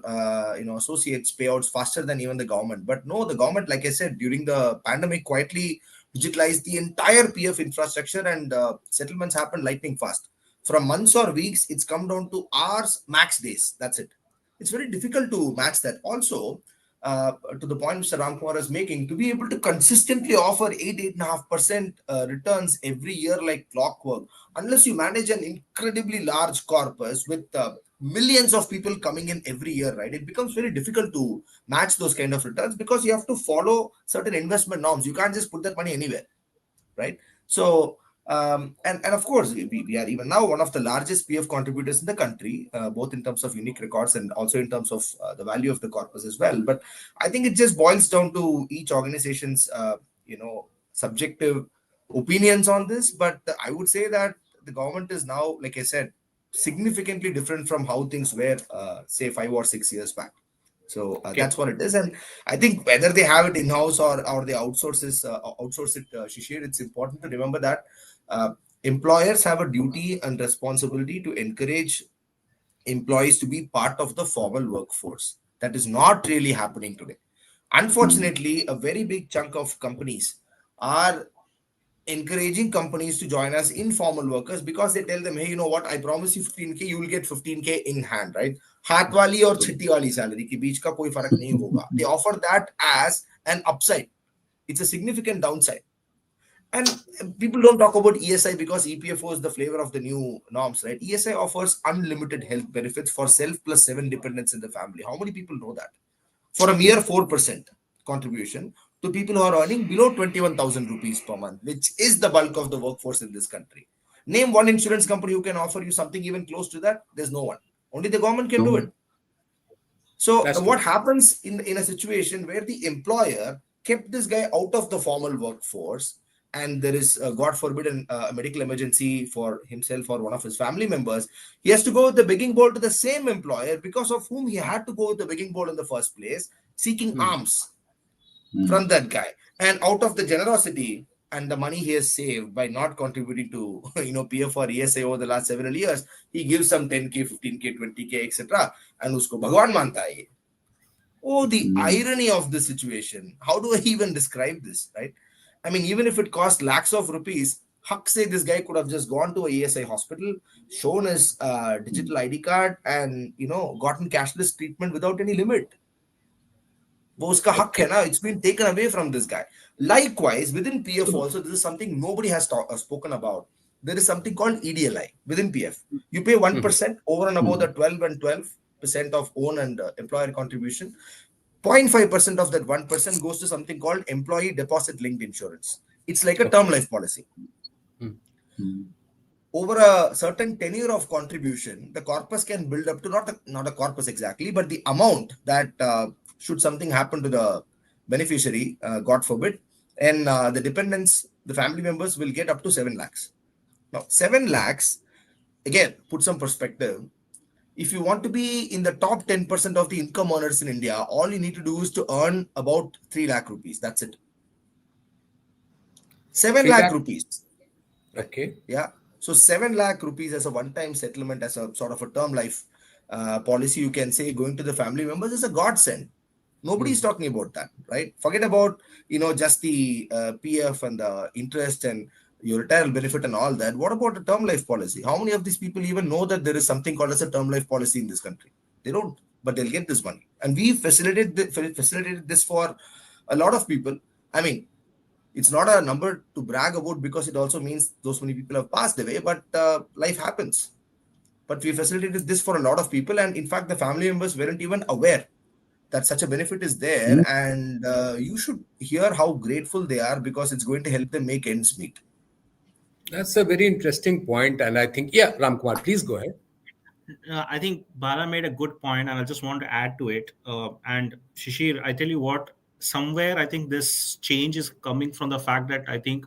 S3: associates payouts faster than even the government. But no, the government, like I said, during the pandemic, quietly digitalized the entire PF infrastructure, and settlements happen lightning fast. From months or weeks, it's come down to hours, max days. That's it. It's very difficult to match that. Also, to the point Mr. Ramkumar is making, to be able to consistently offer 8.5% returns every year like clockwork, unless you manage an incredibly large corpus with millions of people coming in every year, right? It becomes very difficult to match those kind of returns, because you have to follow certain investment norms. You can't just put that money anywhere, right? So, and of course, we are even now one of the largest PF contributors in the country, both in terms of unique records and also in terms of the value of the corpus as well. But I think it just boils down to each organization's, subjective opinions on this. But I would say that the government is now, like I said, significantly different from how things were, say, 5 or 6 years back. So that's what it is. And I think whether they have it in-house or they outsource it, Shishir, it's important to remember that employers have a duty and responsibility to encourage employees to be part of the formal workforce. That is not really happening today. Unfortunately, a very big chunk of companies are encouraging companies to join us informal workers because they tell them, hey, you know what, I promise you 15K, you will get 15K in hand, right? हाथ वाली और छिट्टी वाली salary के बीच का कोई फर्क नहीं होगा. They offer that as an upside. It's a significant downside. And people don't talk about ESI because EPFO is the flavor of the new norms, right? ESI offers unlimited health benefits for self plus 7 dependents in the family. How many people know that? For a mere 4% contribution to people who are earning below 21,000 rupees per month, which is the bulk of the workforce in this country. Name one insurance company who can offer you something even close to that. There's no one. Only the government can do it. So
S1: That's
S3: what
S1: true.
S3: happens in a situation where the employer kept this guy out of the formal workforce, and there is, God forbid, a medical emergency for himself or one of his family members, he has to go with the begging bowl to the same employer because of whom he had to go with the begging bowl in the first place, seeking alms from that guy. And out of the generosity and the money he has saved by not contributing to PF or ESA over the last several years, he gives some 10K, 15K, 20K, etc. And usko Bhagwan manta hai. Oh, the irony of the situation. How do I even describe this, right? I mean, even if it cost lakhs of rupees, Huck say this guy could have just gone to a ESI hospital, shown his digital ID card, and gotten cashless treatment without any limit. वो उसका हक है ना, it's been taken away from this guy. Likewise, within PF also, this is something nobody has spoken about. There is something called EDLI within PF. You pay 1% over and above the 12 and 12% of own and employer contribution. 0.5% of that 1% goes to something called employee deposit linked insurance. It's like a term life policy. Over a certain tenure of contribution, the corpus can build up to not a corpus exactly, but the amount that should something happen to the beneficiary, God forbid, and the dependents, the family members will get up to 7 lakhs. Now, 7 lakhs, again, put some perspective. If you want to be in the top 10% of the income earners in India, all you need to do is to earn about 3 lakh rupees. That's it. 7 lakh rupees.
S1: Okay.
S3: Yeah. So 7 lakh rupees as a one-time settlement, as a sort of a term life policy, you can say, going to the family members is a godsend. Nobody's talking about that, right? Forget about, just the PF and the interest and your retirement benefit and all that. What about a term life policy? How many of these people even know that there is something called as a term life policy in this country? They don't, but they'll get this money. And we facilitated this for a lot of people. I mean, it's not a number to brag about because it also means those many people have passed away, but life happens. But we facilitated this for a lot of people. And in fact, the family members weren't even aware that such a benefit is there. And you should hear how grateful they are because it's going to help them make ends meet.
S1: That's a very interesting point. And I think, yeah, Ramkumar, please go ahead.
S4: I think Bala made a good point, and I just want to add to it. And Shishir, I tell you what, somewhere I think this change is coming from the fact that I think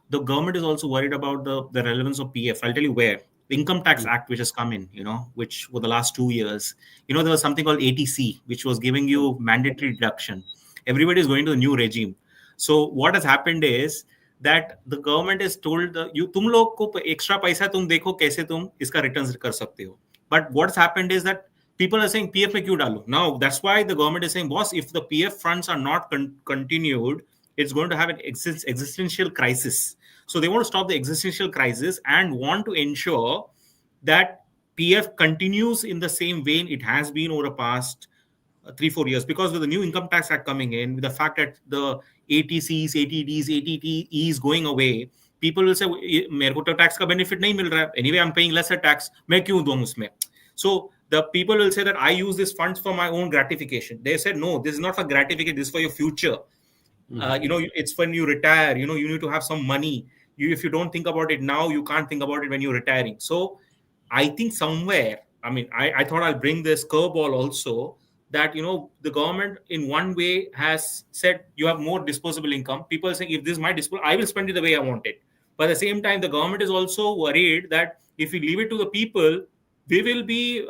S4: the government is also worried about the relevance of PF. I'll tell you where. The Income Tax Act, which has come in, which for the last 2 years, there was something called ATC, which was giving you mandatory deduction. Everybody is going to the new regime. So what has happened is that the government is told तुम लोग को extra पैसा तुम देखो कैसे तुम इसका returns कर सकते हो. But what's happened is that people are saying PF में क्यों डालो? Now that's why the government is saying, boss, if the PF funds are not continued, it's going to have an existential crisis. So they want to stop the existential crisis and want to ensure that PF continues in the same vein it has been over the past 3-4 years. Because with the new Income Tax Act coming in, with the fact that the ATCs, ATDs, ATTEs going away, people will say, मेरे को तो tax का benefit नहीं मिल रहा है. Anyway, I'm paying lesser tax. मैं क्यों दूँ उसमें? So the people will say that I use these funds for my own gratification. They said, no, this is not for gratification. This is for your future. It's when you retire. You need to have some money. If you don't think about it now, you can't think about it when you're retiring. So I think somewhere, I thought I'll bring this curveball also, that the government in one way has said you have more disposable income. People are saying, if this is my disposable, I will spend it the way I want it. But at the same time, the government is also worried that if we leave it to the people, we will be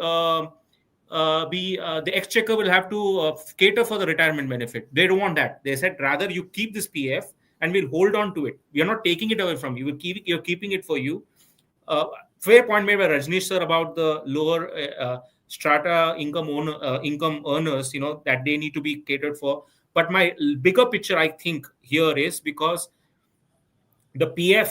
S4: the exchequer will have to cater for the retirement benefit. They don't want that. They said rather you keep this PF and we'll hold on to it. We are not taking it away from you. You're keeping it for you. Fair point made by Rajneesh sir about the lower strata income earners, that they need to be catered for. But my bigger picture, I think, here is because the PF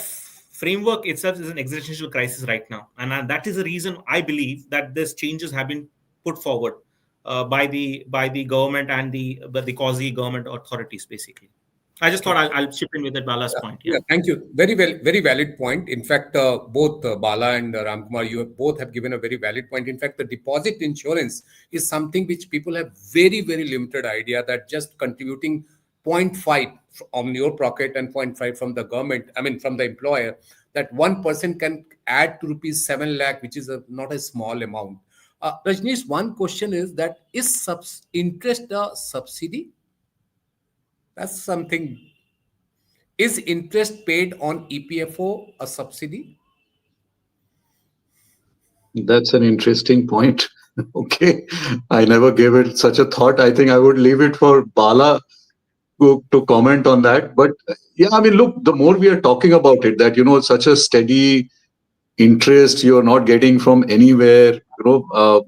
S4: framework itself is an existential crisis right now, and that is the reason I believe that these changes have been put forward by the government and the quasi government authorities. Basically, I just thought
S1: Okay.
S4: I'll chip in with that Bala's point. Yeah.
S1: Yeah, thank you. Very valid point. In fact, both Bala and Ramkumar, you both have given a very valid point. In fact, the deposit insurance is something which people have very limited idea that just contributing point 0.5 on your pocket and point 0.5 from the government, I mean, from the employer, that one person can add to rupees 7 lakh, which is not a small amount. Rajneesh, one question is that is interest a subsidy? That's something. Is interest paid on EPFO a subsidy?
S2: That's an interesting point. Okay. I never gave it such a thought. I think I would leave it for Bala to comment on that. But yeah, I mean, look, the more we are talking about it, that, such a steady interest you're not getting from anywhere, I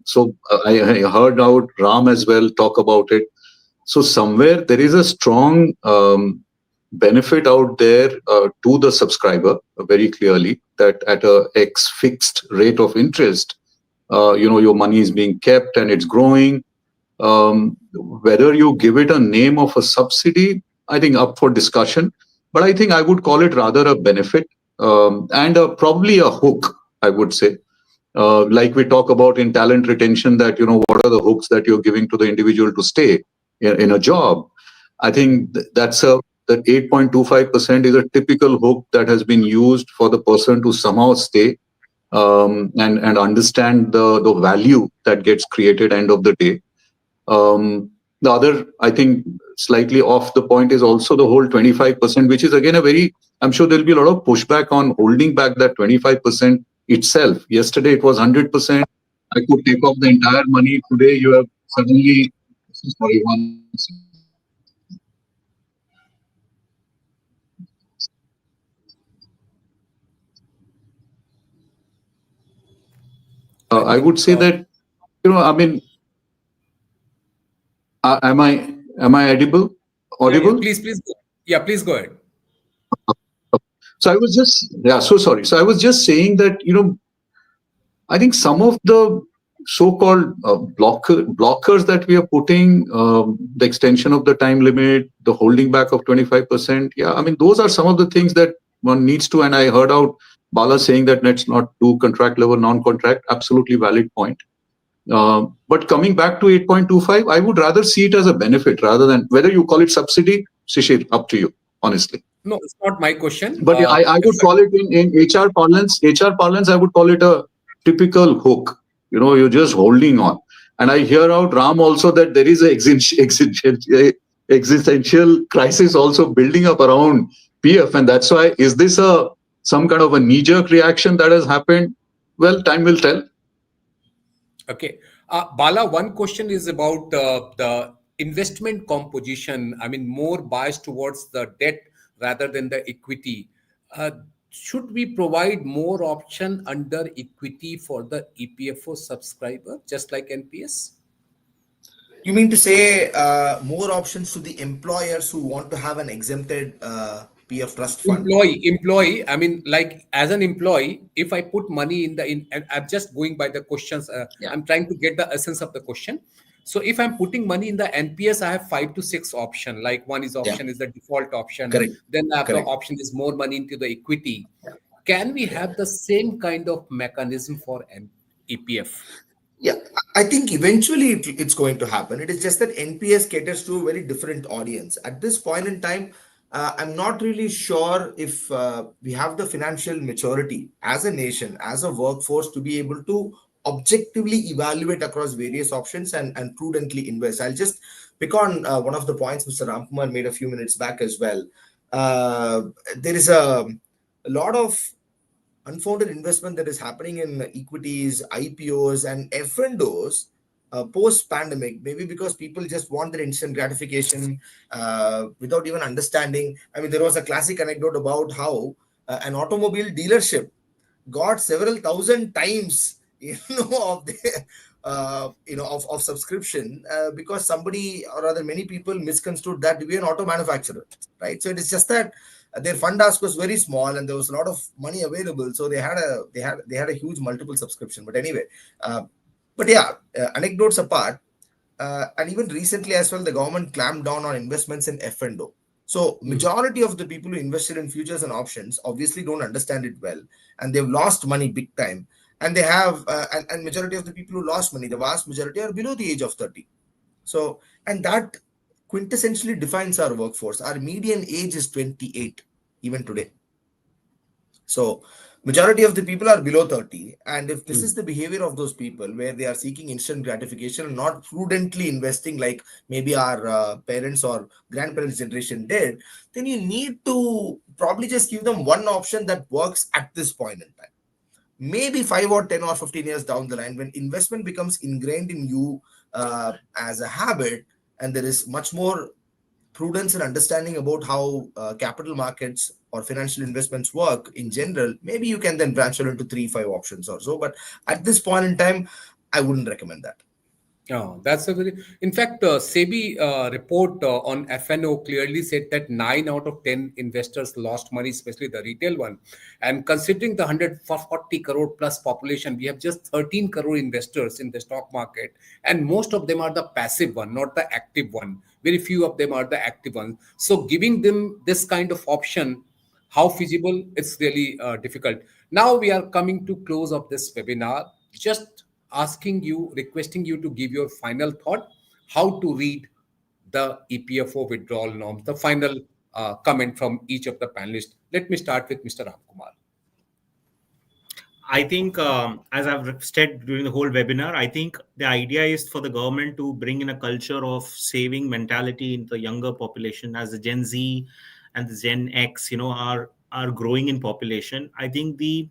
S2: heard out Ram as well talk about it. So somewhere there is a strong benefit out there to the subscriber very clearly, that at a X fixed rate of interest, your money is being kept and it's growing. Whether you give it a name of a subsidy, I think up for discussion, but I think I would call it rather a benefit and probably a hook, I would say. Like we talk about in talent retention, that, what are the hooks that you're giving to the individual to stay in a job. I think that 8.25% is a typical hook that has been used for the person to somehow stay and understand the value that gets created end of the day. The other, I think, slightly off the point is also the whole 25%, which is again I'm sure there'll be a lot of pushback on holding back that 25% itself. Yesterday it was 100%. I could take off the entire money. Today you have suddenly, sorry, one second. I would say that, I mean, am I audible?
S1: Yeah, please. Yeah, please go ahead.
S2: So I was just saying that, I think some of the so-called blockers that we are putting, the extension of the time limit, the holding back of 25%. Yeah, I mean, those are some of the things that one needs to, and I heard out Bala saying that let's not do contract level, non-contract, absolutely valid point. But coming back to 8.25, I would rather see it as a benefit rather than whether you call it subsidy. Shishir, up to you, honestly.
S1: No, it's not my question.
S2: But I would call it in HR parlance, I would call it a typical hook. You're just holding on. And I hear out Ram also that there is an existential crisis also building up around PF. And that's why, is this some kind of a knee-jerk reaction that has happened? Well, time will tell.
S1: Okay. Bala, one question is about the investment composition. I mean, more biased towards the debt rather than the equity. Should we provide more option under equity for the EPFO subscriber, just like NPS?
S3: You mean to say more options to the employers who want to have an exempted PF trust fund?
S1: Employee. I mean, like as an employee, if I put money and I'm just going by the questions. I'm trying to get the essence of the question. So if I'm putting money in the NPS, I have 5 to 6 options. Like one is option is the default option.
S3: Correct.
S1: Then the option is more money into the equity. Can we have the same kind of mechanism for an EPF?
S3: Yeah, I think eventually it's going to happen. It is just that NPS caters to a very different audience. At this point in time, I'm not really sure if we have the financial maturity as a nation, as a workforce, to be able to objectively evaluate across various options and prudently invest. I'll just pick on one of the points Mr. Ramkumar made a few minutes back as well. There is a lot of unfounded investment that is happening in equities, IPOs, and F&Os post-pandemic, maybe because people just want their instant gratification without even understanding. I mean, there was a classic anecdote about how an automobile dealership got several thousand times of the of subscription because somebody or rather many people misconstrued that to be an auto manufacturer, right? So it is just that their fund ask was very small and there was a lot of money available, so they had a huge multiple subscription. But anyway, anecdotes apart, and even recently as well, the government clamped down on investments in F&O. So majority of the people who invested in futures and options obviously don't understand it well, and they've lost money big time. And they have, and majority of the people who lost money, the vast majority, are below the age of 30. So, and that quintessentially defines our workforce. Our median age is 28 even today. So majority of the people are below 30, and if this is the behavior of those people where they are seeking instant gratification and not prudently investing like maybe our parents or grandparents generation did, then you need to probably just give them one option that works at this point in time. Maybe 5 or 10 or 15 years down the line, when investment becomes ingrained in you as a habit, and there is much more prudence and understanding about how capital markets or financial investments work in general, maybe you can then branch out into 3-5 options or so. But at this point in time, I wouldn't recommend that.
S1: Oh, that's a very. In fact, SEBI report on F&O clearly said that 9 out of 10 investors lost money, especially the retail one. And considering the 140 crore plus population, we have just 13 crore investors in the stock market, and most of them are the passive one, not the active one. Very few of them are the active ones. So giving them this kind of option, how feasible? It's really difficult. Now we are coming to close of this webinar. Just asking you, requesting you to give your final thought, how to read the EPFO withdrawal norms, the final comment from each of the panelists. Let me start with Mr. Ramkumar.
S4: I think, as I've said during the whole webinar, I think the idea is for the government to bring in a culture of saving mentality in the younger population, as the Gen Z and the Gen X, are growing in population. I think the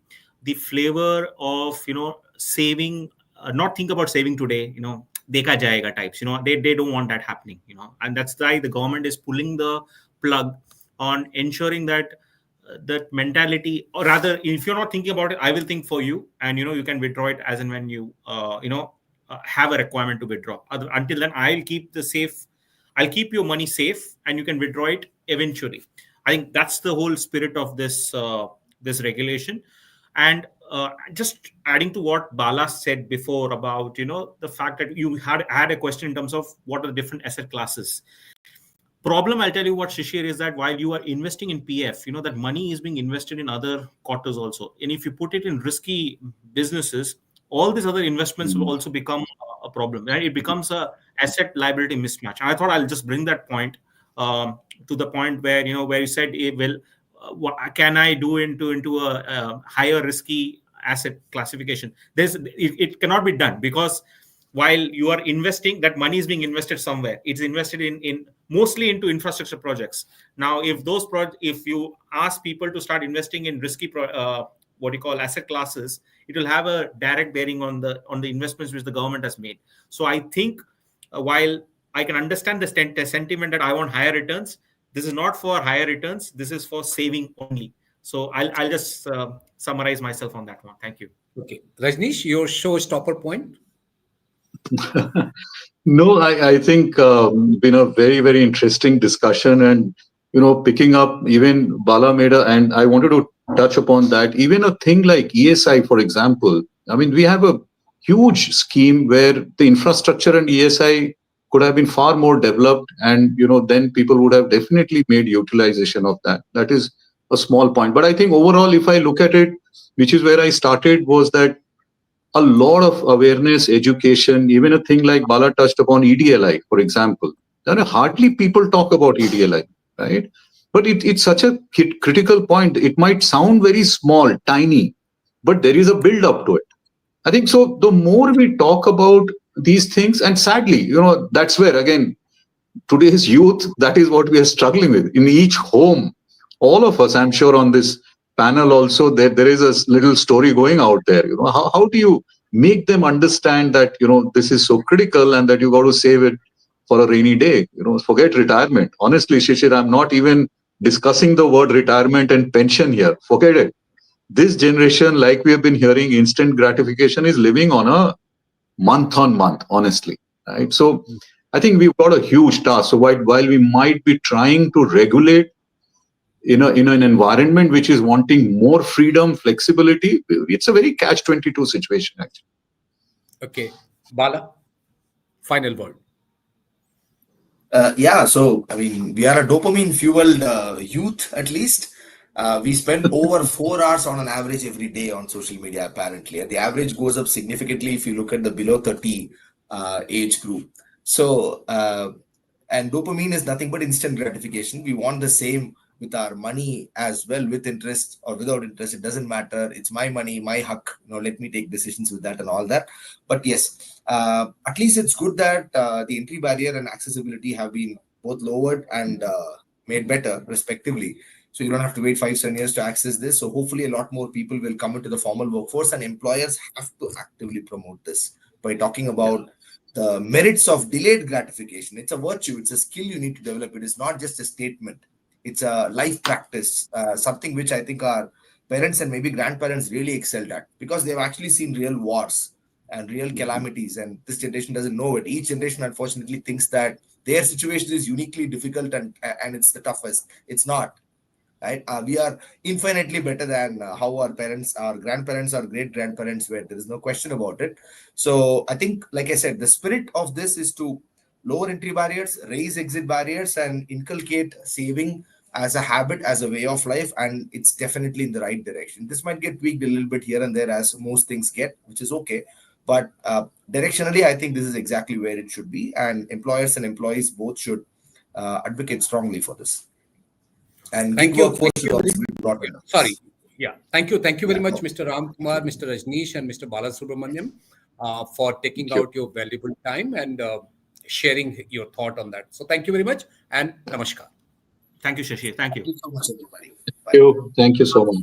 S4: flavor of, saving, not think about saving today, dekha jayega types, they don't want that happening, and that's why the government is pulling the plug on ensuring that that mentality, or rather, if you're not thinking about it, I will think for you, and you can withdraw it as and when you have a requirement to withdraw. Until then, I'll keep your money safe, and you can withdraw it eventually. I think that's the whole spirit of this regulation. And just adding to what Bala said before about the fact that you had a question in terms of what are the different asset classes. Problem, I'll tell you what, Shishir, is that while you are investing in PF, that money is being invested in other quarters also. And if you put it in risky businesses, all these other investments will also become a problem. Right? It becomes a asset liability mismatch. I thought I'll just bring that point to the point where you said, what can I do into a higher risky asset classification? It cannot be done, because while you are investing, that money is being invested somewhere. It's invested in mostly into infrastructure projects. Now, if you ask people to start investing in risky asset classes, it will have a direct bearing on the investments which the government has made. So I think while I can understand the sentiment that I want higher returns, this is not for higher returns. This is for saving only. So I'll just summarize myself on that one. Thank you.
S1: Okay, Rajneesh, your showstopper point.
S2: No, I think been a very, very interesting discussion, and picking up even Bala made and I wanted to touch upon that. Even a thing like ESI, for example. I mean, we have a huge scheme where the infrastructure and ESI could have been far more developed, and then people would have definitely made utilization of that. That is a small point, but I think overall, if I look at it, which is where I started, was that a lot of awareness, education, even a thing like Bala touched upon EDLI, for example. Hardly people talk about EDLI, right? But it's such a critical point. It might sound very small, tiny, but there is a build up to it. I think so. The more we talk about these things, and sadly, that's where, again, today's youth, that is what we are struggling with. In each home, all of us, I'm sure on this panel also, there is a little story going out there. How do you make them understand that this is so critical and that you got to save it for a rainy day? Forget retirement. Honestly, Shishir, I'm not even discussing the word retirement and pension here. Forget it. This generation, like we have been hearing, instant gratification is living on a month on month, honestly, right? So I think we've got a huge task. So while we might be trying to regulate, in an environment which is wanting more freedom, flexibility, it's a very catch-22 situation actually.
S1: Okay, Bala, final word.
S3: Yeah, so I mean, we are a dopamine fueled youth at least. We spend over 4 hours on an average every day on social media, apparently. And the average goes up significantly if you look at the below 30 age group. So, and dopamine is nothing but instant gratification. We want the same with our money as well, with interest or without interest. It doesn't matter. It's my money, my huck. Let me take decisions with that and all that. But yes, at least it's good that the entry barrier and accessibility have been both lowered and made better, respectively. So you don't have to wait 5-7 years to access this. So hopefully a lot more people will come into the formal workforce, and employers have to actively promote this by talking about the merits of delayed gratification. It's a virtue, it's a skill you need to develop. It is not just a statement, it's a life practice, something which I think our parents and maybe grandparents really excelled at, because they've actually seen real wars and real calamities, and this generation doesn't know it. Each generation unfortunately thinks that their situation is uniquely difficult and it's the toughest. It's not. Right? We are infinitely better than how our parents, our grandparents, our great grandparents were. There is no question about it. So I think, like I said, the spirit of this is to lower entry barriers, raise exit barriers, and inculcate saving as a habit, as a way of life. And it's definitely in the right direction. This might get tweaked a little bit here and there, as most things get, which is okay. But directionally, I think this is exactly where it should be. And employers and employees both should advocate strongly for this. And
S1: Thank
S3: gig
S1: you.
S3: workforce
S1: Thank
S3: should
S1: you
S3: also
S1: very
S3: be brought in.
S1: Sorry. Yeah. Thank you. Thank you very
S3: Yeah.
S1: much, Mr. Ram Kumar, Mr. Rajneesh, and Mr. Balasubramaniam, for taking
S2: Thank you.
S1: out your valuable time and sharing your thought on that. So thank you very much, and namaskar.
S4: Thank you, Shashi. Thank you.
S3: Thank you so much, everybody. Bye.
S2: Thank you so much.